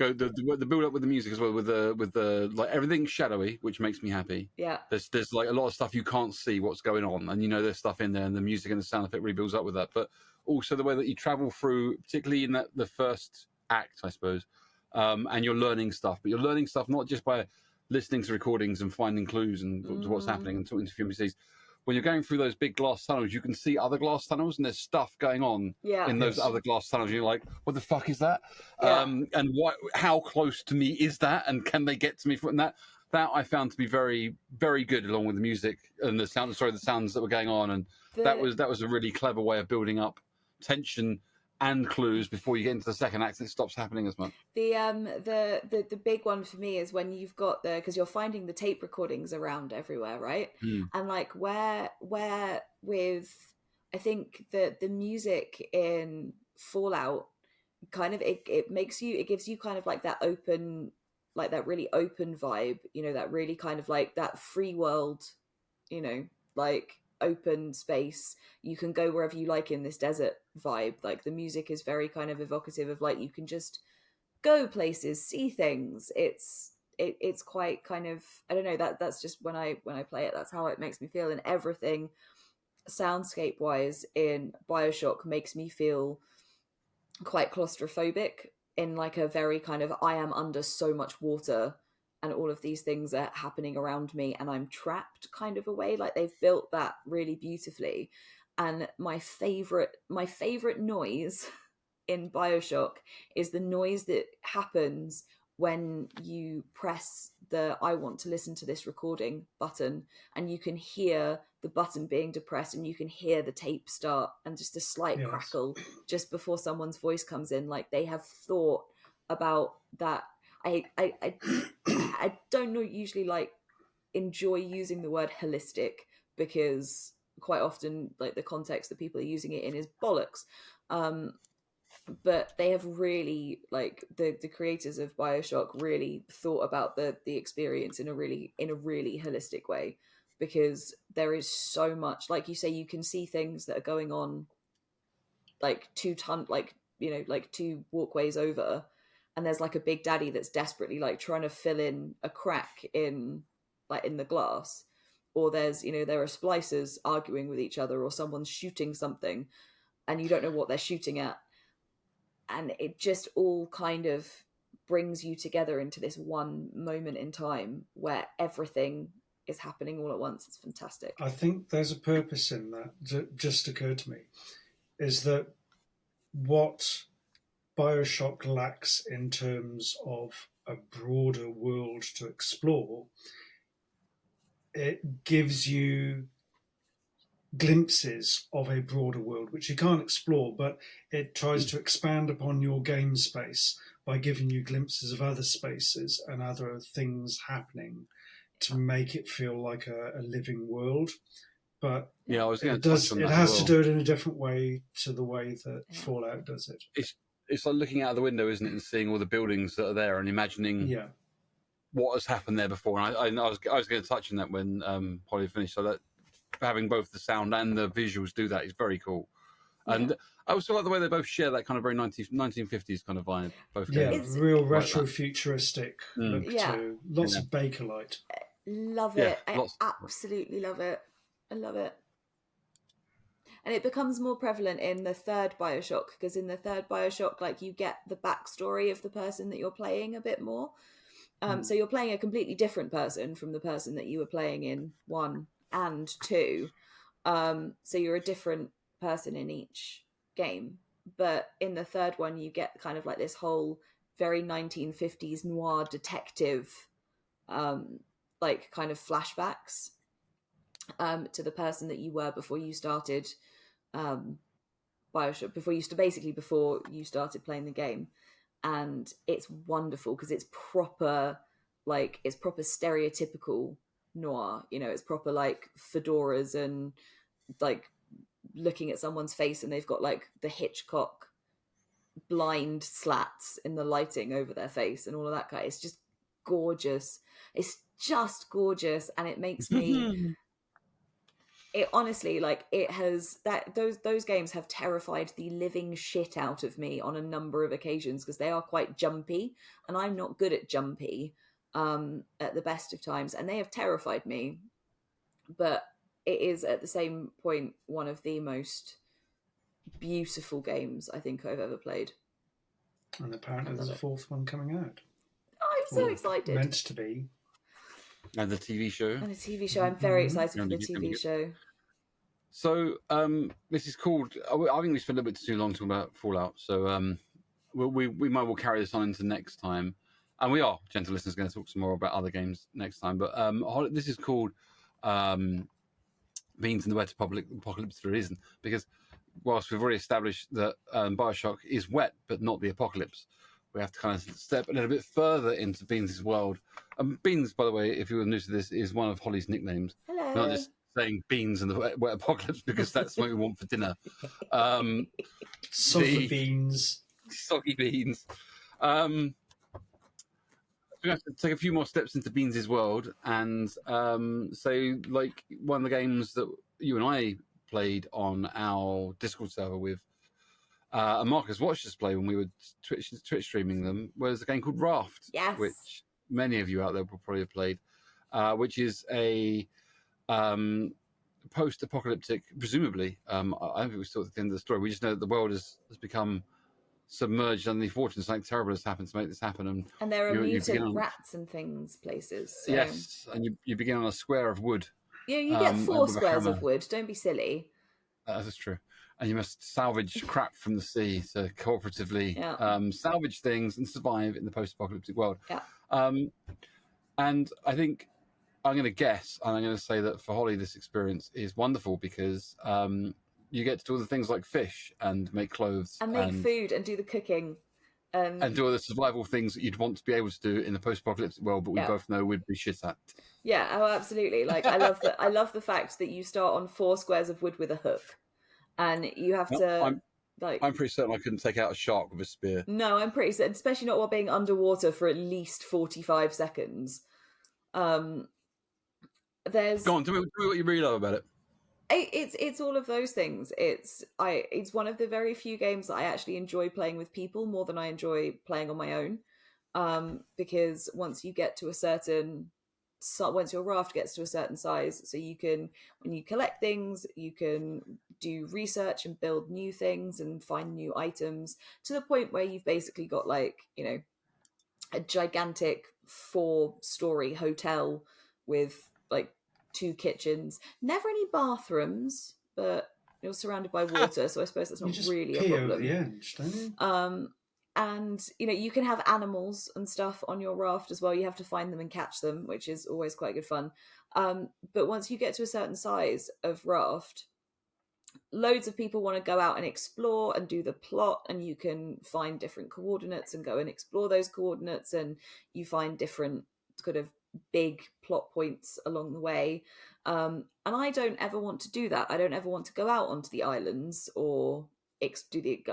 build-up with the music as well, with the like everything's shadowy, which makes me happy. Yeah. There's like a lot of stuff you can't see what's going on, and there's stuff in there, and the music and the sound effect really builds up with that. But also the way that you travel through, particularly in the first act, I suppose, and you're learning stuff, but you're learning stuff not just by listening to recordings and finding clues and to what's happening and talking to NPCs. When you're going through those big glass tunnels, you can see other glass tunnels, and there's stuff going on in those other glass tunnels. And you're like, what the fuck is that? Yeah. And how close to me is that? And can they get to me from that? That I found to be very, very good, along with the music and the sounds that were going on. And that was a really clever way of building up tension and clues before you get into the second act, and it stops happening as much. The big one for me is when you've got because you're finding the tape recordings around everywhere, right? And like where with, I think the music in Fallout kind of it gives you kind of like that open, like that really open vibe, that really kind of like that free world, like open space, you can go wherever you like in this desert vibe. Like the music is very kind of evocative of like you can just go places, see things. It's quite kind of, I don't know, that's just when I play it, that's how it makes me feel. And everything soundscape wise in BioShock makes me feel quite claustrophobic, in like a very kind of, I am under so much water and all of these things are happening around me and I'm trapped kind of a way. Like they've built that really beautifully. And my favorite noise in BioShock is the noise that happens when you press the I want to listen to this recording button, and you can hear the button being depressed and you can hear the tape start, and just a slight crackle just before someone's voice comes in. Like they have thought about that. I don't know, usually like enjoy using the word holistic, because quite often like the context that people are using it in is bollocks. But they have really, like the creators of BioShock really thought about the experience in a really holistic way, because there is so much, like you say, you can see things that are going on like 2 walkways over, and there's like a big daddy that's desperately like trying to fill in a crack in the glass, or there's there are splicers arguing with each other, or someone's shooting something and you don't know what they're shooting at, and it just all kind of brings you together into this one moment in time where everything is happening all at once. It's fantastic. I think there's a purpose in that just occurred to me, is that what BioShock lacks in terms of a broader world to explore, it gives you glimpses of a broader world which you can't explore, but it tries to expand upon your game space by giving you glimpses of other spaces and other things happening to make it feel like a living world. But yeah, I was going to touch on that. It has to do it in a different way to the way that Fallout does it. It's like looking out the window, isn't it, and seeing all the buildings that are there and imagining what has happened there before. And I was going to touch on that when Holly finished. So that having both the sound and the visuals do that is very cool. And I also like the way they both share that kind of very 1950s kind of vibe. Both games. Real retro futuristic look to lots of Bakelite. Love it. I absolutely love it. I love it. And it becomes more prevalent in the third BioShock, because in the third BioShock, like you get the backstory of the person that you're playing a bit more. So you're playing a completely different person from the person that you were playing in 1 and 2. So you're a different person in each game. But in the third one, you get kind of like this whole very 1950s noir detective, like kind of flashbacks to the person that you were before you started BioShock, before you started playing the game. And it's wonderful because it's proper stereotypical noir, it's proper like fedoras and like looking at someone's face and they've got like the Hitchcock blind slats in the lighting over their face and all of that kind. It's just gorgeous. It's just gorgeous, and it makes me it honestly, like, it has those games have terrified the living shit out of me on a number of occasions because they are quite jumpy, and I'm not good at jumpy at the best of times, and they have terrified me. But it is at the same point one of the most beautiful games I think I've ever played. And apparently there's a fourth one coming out. Oh, I'm so excited. Meant to be. And the TV show. And a TV show. I'm very excited for the TV show. So this is called. I think we spent a little bit too long talking about Fallout. So we might well carry this on into next time. And we are, gentle listeners, going to talk some more about other games next time. But this is called Beans in the Wet Apocalypse for a reason. Because whilst we've already established that Bioshock is wet, but not the apocalypse, we have to kind of step a little bit further into Beans' world. Beans, by the way, if you were new to this, is one of Holly's nicknames. Hello. Not just saying beans in the wet apocalypse because that's what we want for dinner. Soggy beans. Soggy beans. We have to take a few more steps into Beans' world and say, like, one of the games that you and I played on our Discord server with and Marcus watched us play when we were Twitch streaming them was a game called Raft, yes, which many of you out there will probably have played, which is a post-apocalyptic, presumably. I don't think we're still at the end of the story. We just know that the world has become submerged underneath water, and something terrible has happened to make this happen. And there are mutant rats and things places. So. Yes, and you begin on a square of wood. Yeah, you get 4 squares of wood. Don't be silly. That's true. And you must salvage crap from the sea to cooperatively salvage things and survive in the post-apocalyptic world. Yeah. And I think I'm going to guess, and I'm going to say that for Holly, this experience is wonderful because you get to do all the things like fish and make clothes. And make food and do the cooking. And do all the survival things that you'd want to be able to do in the post-apocalyptic world, but we both know we'd be shit at. Yeah, oh, absolutely. Like, I love the fact that you start on 4 squares of wood with a hook. And you have to... I'm pretty certain I couldn't take out a shark with a spear. No, I'm pretty certain, especially not while being underwater for at least 45 seconds. Go on, tell me what you really love about it. It's all of those things. It's one of the very few games that I actually enjoy playing with people more than I enjoy playing on my own. Because once you get to once your raft gets to a certain size, so you can, when you collect things, you can do research and build new things and find new items to the point where you've basically got, like, you know, a gigantic 4-story hotel with like 2 kitchens, never any bathrooms, but you're surrounded by water, so I suppose that's not really a problem. At the end, don't you? And, you know, you can have animals and stuff on your raft as well. You have to find them and catch them, which is always quite good fun. But once you get to a certain size of raft, loads of people want to go out and explore and do the plot, and you can find different coordinates and go and explore those coordinates, and you find different kind of big plot points along the way. And I don't ever want to do that. I don't ever want to go out onto the islands or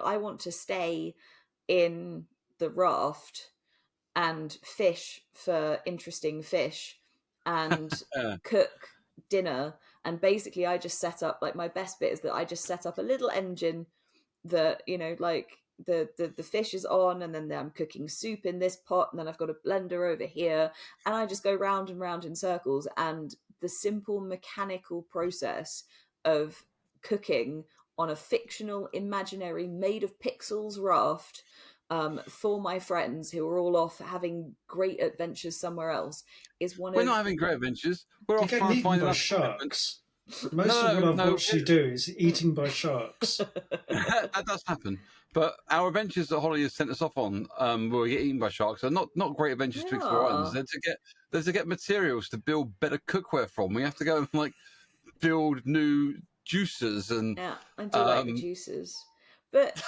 I want to stay in the raft and fish for interesting fish and cook dinner. And basically I just set up, like, my best bit is that I just set up a little engine that, you know, like the fish is on, and then I'm cooking soup in this pot, and then I've got a blender over here, and I just go round and round in circles. And the simple mechanical process of cooking on a fictional, imaginary, made of pixels raft for my friends who are all off having great adventures somewhere else is one of... We're not having great adventures. We're off trying to find by sharks. Most of what I've watched you do is eating by sharks. That does happen. But our adventures that Holly has sent us off on, where we get eaten by sharks, are not great adventures to explore islands. They're to get materials to build better cookware from. We have to go and, like, build new juicers and... Yeah, I do like the juicers. But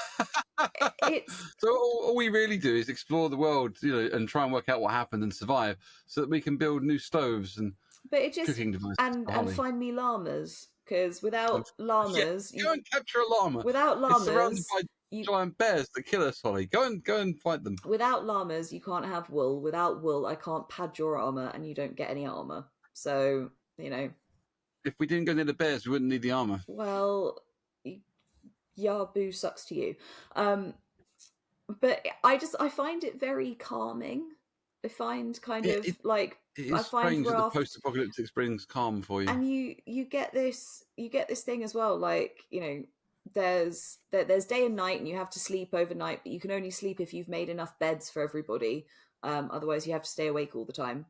it's... So all we really do is explore the world, you know, and try and work out what happened and survive so that we can build new stoves and cooking devices. And find me llamas, because without llamas... Go and capture a llama. Without llamas... It's surrounded by giant bears that kill us, Holly. Go and fight them. Without llamas, you can't have wool. Without wool, I can't pad your armour, and you don't get any armour. So, you know... If we didn't go near the bears, we wouldn't need the armor. Well, boo, sucks to you. But I find it very calming. I find It is strange that the post-apocalyptic brings calm for you. And you get this thing as well, like, there's day and night, and you have to sleep overnight, but you can only sleep if you've made enough beds for everybody. Otherwise, you have to stay awake all the time.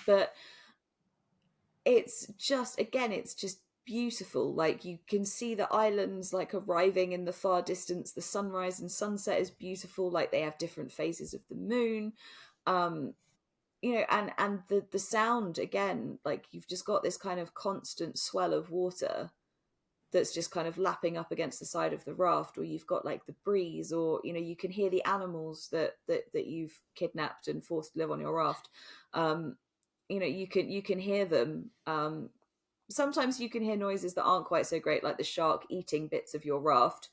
But it's just beautiful. Like, you can see the islands like arriving in the far distance. The sunrise and sunset is beautiful. Like, they have different phases of the moon. And the sound, again, like, you've just got this kind of constant swell of water that's just kind of lapping up against the side of the raft, or you've got like the breeze, or you can hear the animals that you've kidnapped and forced to live on your raft. You can hear them. Sometimes you can hear noises that aren't quite so great, like the shark eating bits of your raft,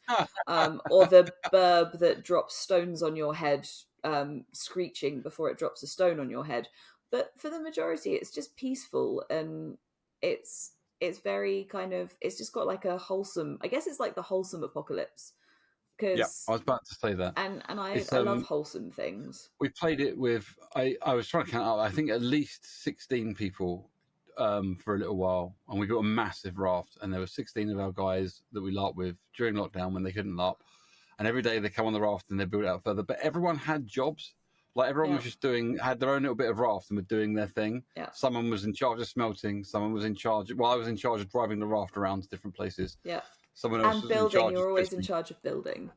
or the burb that drops stones on your head, screeching before it drops a stone on your head. But for the majority, it's just peaceful, and it's very kind of, it's just got like a wholesome, I guess it's like the wholesome apocalypse. Yeah, I was about to say that. And I love wholesome things. We played it with, I was trying to count out, I think at least 16 people for a little while, and we built a massive raft, and there were 16 of our guys that we LARPed with during lockdown when they couldn't LARP, and every day they come on the raft and they build it out further. But everyone had jobs. Like, everyone was just had their own little bit of raft and were doing their thing. Yeah. Someone was in charge of smelting. Someone was in charge. I was in charge of driving the raft around to different places. Yeah. Someone else and was building. In charge You're always in charge of building.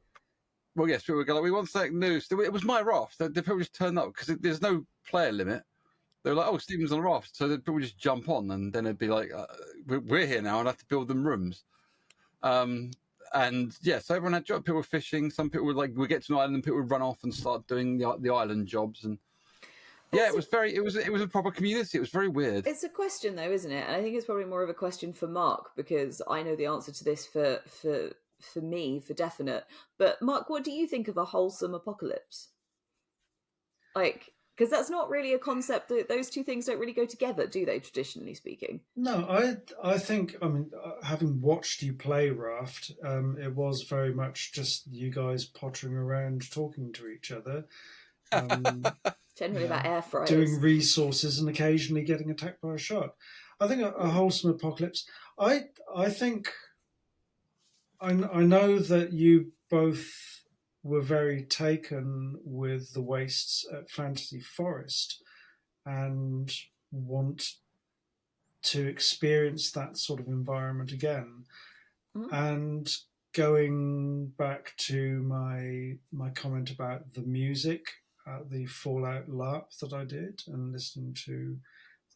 Well, yes, people would go like, "We want something new." So it was my raft. The people just turned up because there's no player limit. They were like, "Oh, Stephen's on a raft," so people just jump on, and then it'd be like, "We're here now," and I have to build them rooms. And yeah, so everyone had jobs. People were fishing. Some people would we get to an island, and people would run off and start doing the island jobs. And yeah, it was a proper community. It was very weird. It's a question though, isn't it? And I think it's probably more of a question for Mark, because I know the answer to this for me, for definite. But Mark, what do you think of a wholesome apocalypse? Like, because that's not really a concept that those two things don't really go together, do they, traditionally speaking? No, I think, I mean, having watched you play Raft, it was very much just you guys pottering around talking to each other. Generally about air fryers. Doing resources and occasionally getting attacked by a shark. I think a wholesome apocalypse, I think, I know that you both were very taken with the wastes at Fantasy Forest and want to experience that sort of environment again. And going back to my comment about the music, the Fallout LARP that I did, and listening to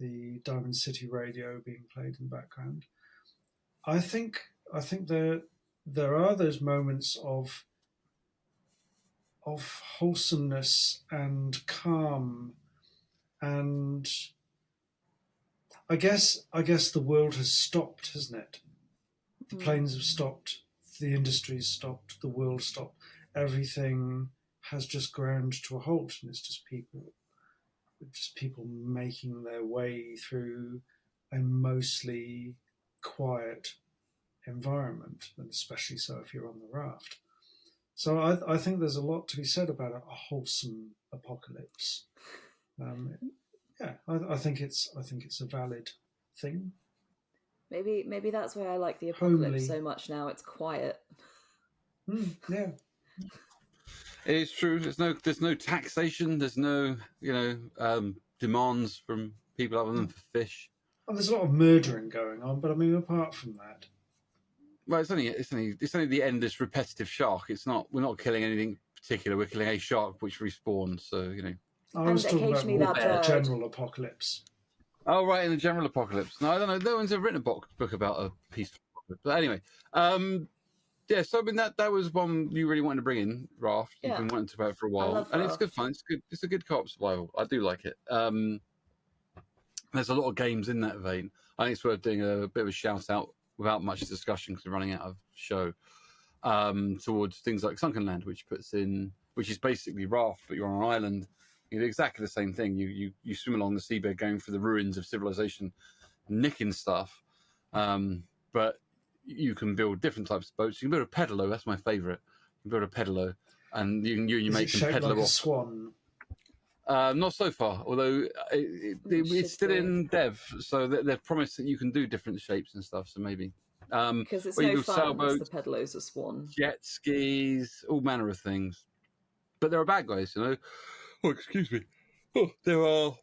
the Diamond City radio being played in the background, I think there are those moments of wholesomeness and calm, and I guess the world has stopped, hasn't it? The planes have stopped, the industry's stopped, the world stopped. Everything has just ground to a halt, and it's just people making their way through a mostly quiet environment, and especially so if you're on the raft. So I think there's a lot to be said about a wholesome apocalypse. I think it's a valid thing. Maybe that's why I like the apocalypse so much now. It's quiet. Yeah. It is true. There's no taxation. There's no demands from people other than for fish. Well, there's a lot of murdering going on, but I mean, apart from that, well, it's only the endless repetitive shark. We're not killing anything particular. We're killing a shark which respawns. So I was talking about the general apocalypse. Oh, right, in the general apocalypse. No, I don't know. No one's ever written a book about a peaceful apocalypse. But anyway, yeah. So I mean, that was one you really wanted to bring in, Raft. You've been wanting to about it for a while, and it's good fun. It's good. It's a good co-op survival. I do like it. There's a lot of games in that vein. I think it's worth doing a bit of a shout out without much discussion because we're running out of show. Towards things like Sunken Land, which is basically Raft, but you're on an island. You do exactly the same thing. You swim along the seabed, going through the ruins of civilization, nicking stuff, But you can build different types of boats. You can build a pedalo. That's my favourite. You can build a pedalo, and you make them pedal like off. A swan? Not so far, although it's still in dev, so they've promised that you can do different shapes and stuff. So maybe because it's no fun unless the pedalo's a swan. Jet skis, all manner of things. But there are bad guys, you know. Oh, excuse me. Oh, there are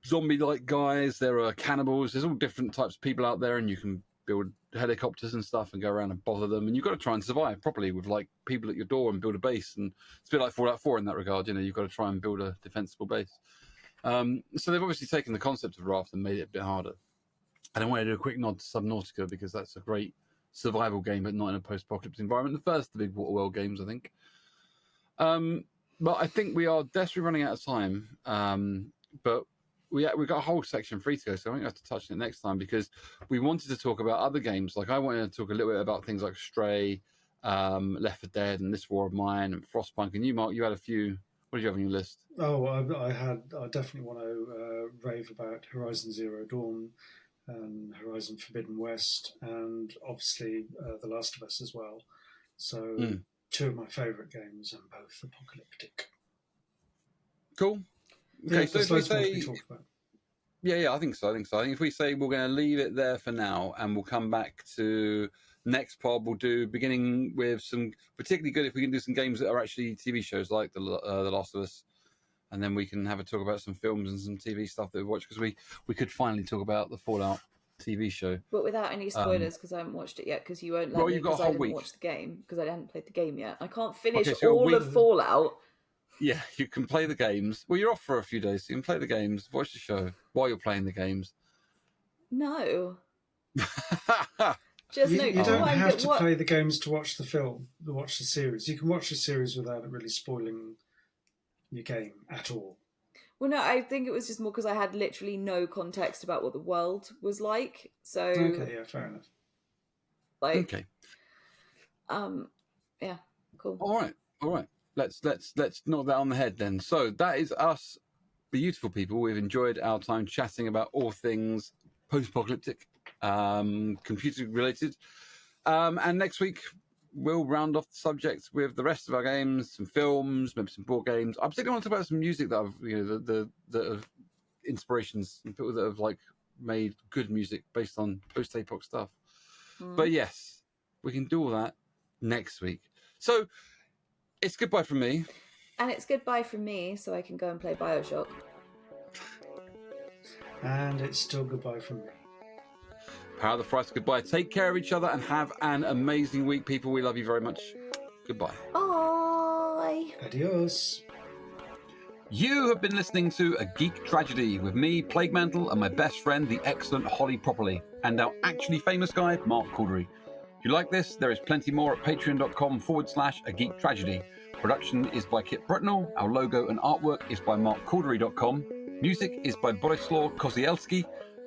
zombie-like guys. There are cannibals. There's all different types of people out there, and you can build helicopters and stuff and go around and bother them. And you've got to try and survive properly with like people at your door and build a base. And it's a bit like Fallout 4 in that regard. You know, you've got to try and build a defensible base. So they've obviously taken the concept of Raft and made it a bit harder. And I want to do a quick nod to Subnautica because that's a great survival game, but not in a post-apocalyptic environment. The first of the big Water World games, I think. But I think we are desperately running out of time. But we've got a whole section free to go, so I think I have to touch on it next time because we wanted to talk about other games. Like I wanted to talk a little bit about things like Stray, Left 4 Dead, and This War of Mine, and Frostpunk. And you, Mark, you had a few. What did you have on your list? Oh, I definitely want to rave about Horizon Zero Dawn and Horizon Forbidden West, and obviously The Last of Us as well. So two of my favourite games, and both apocalyptic. Cool. Okay, yeah, so if we say, I think so. I think if we say we're going to leave it there for now, and we'll come back to next pod, we'll do beginning with some particularly good if we can do some games that are actually TV shows like the Last of Us, and then we can have a talk about some films and some TV stuff that we watched because we could finally talk about the Fallout TV show, but without any spoilers because I haven't watched it yet because you won't let me because I didn't watch the game because I hadn't played the game yet. I can't finish all of Fallout. Yeah, you can play the games. Well, you're off for a few days, so you can play the games, watch the show while you're playing the games. No. You don't have to play the games to watch the film, to watch the series. You can watch the series without it really spoiling your game at all. Well, no, I think it was just more because I had literally no context about what the world was like. So okay, yeah, fair enough. Like, okay, yeah, cool. All right. Let's knock that on the head then. So that is us, beautiful people. We've enjoyed our time chatting about all things post-apocalyptic, computer related. And next week we'll round off the subject with the rest of our games, some films, maybe some board games. I particularly want to talk about some music that I've, the inspirations and people that have like made good music based on post-apoc stuff. But yes, we can do all that next week. So it's goodbye from me. And it's goodbye from me, so I can go and play BioShock. And it's still goodbye from me. Power of the Frost, goodbye. Take care of each other and have an amazing week, people. We love you very much. Goodbye. Bye. Adios. You have been listening to A Geek Tragedy with me, Plague Mantle, and my best friend, the excellent Holly Properly, and our actually famous guy, Mark Cordory. If you like this, there is plenty more at patreon.com/A Geek Tragedy. Production is by Kit Brutnell. Our logo and artwork is by markcordory.com. Music is by Borislaw Kozielski.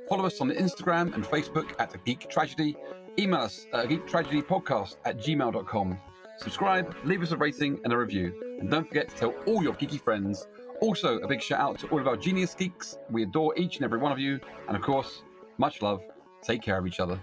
Follow us on Instagram and Facebook at A Geek Tragedy. Email us at geektragedypodcast@gmail.com. Subscribe, leave us a rating and a review. And don't forget to tell all your geeky friends. Also, a big shout out to all of our genius geeks. We adore each and every one of you. And of course, much love. Take care of each other.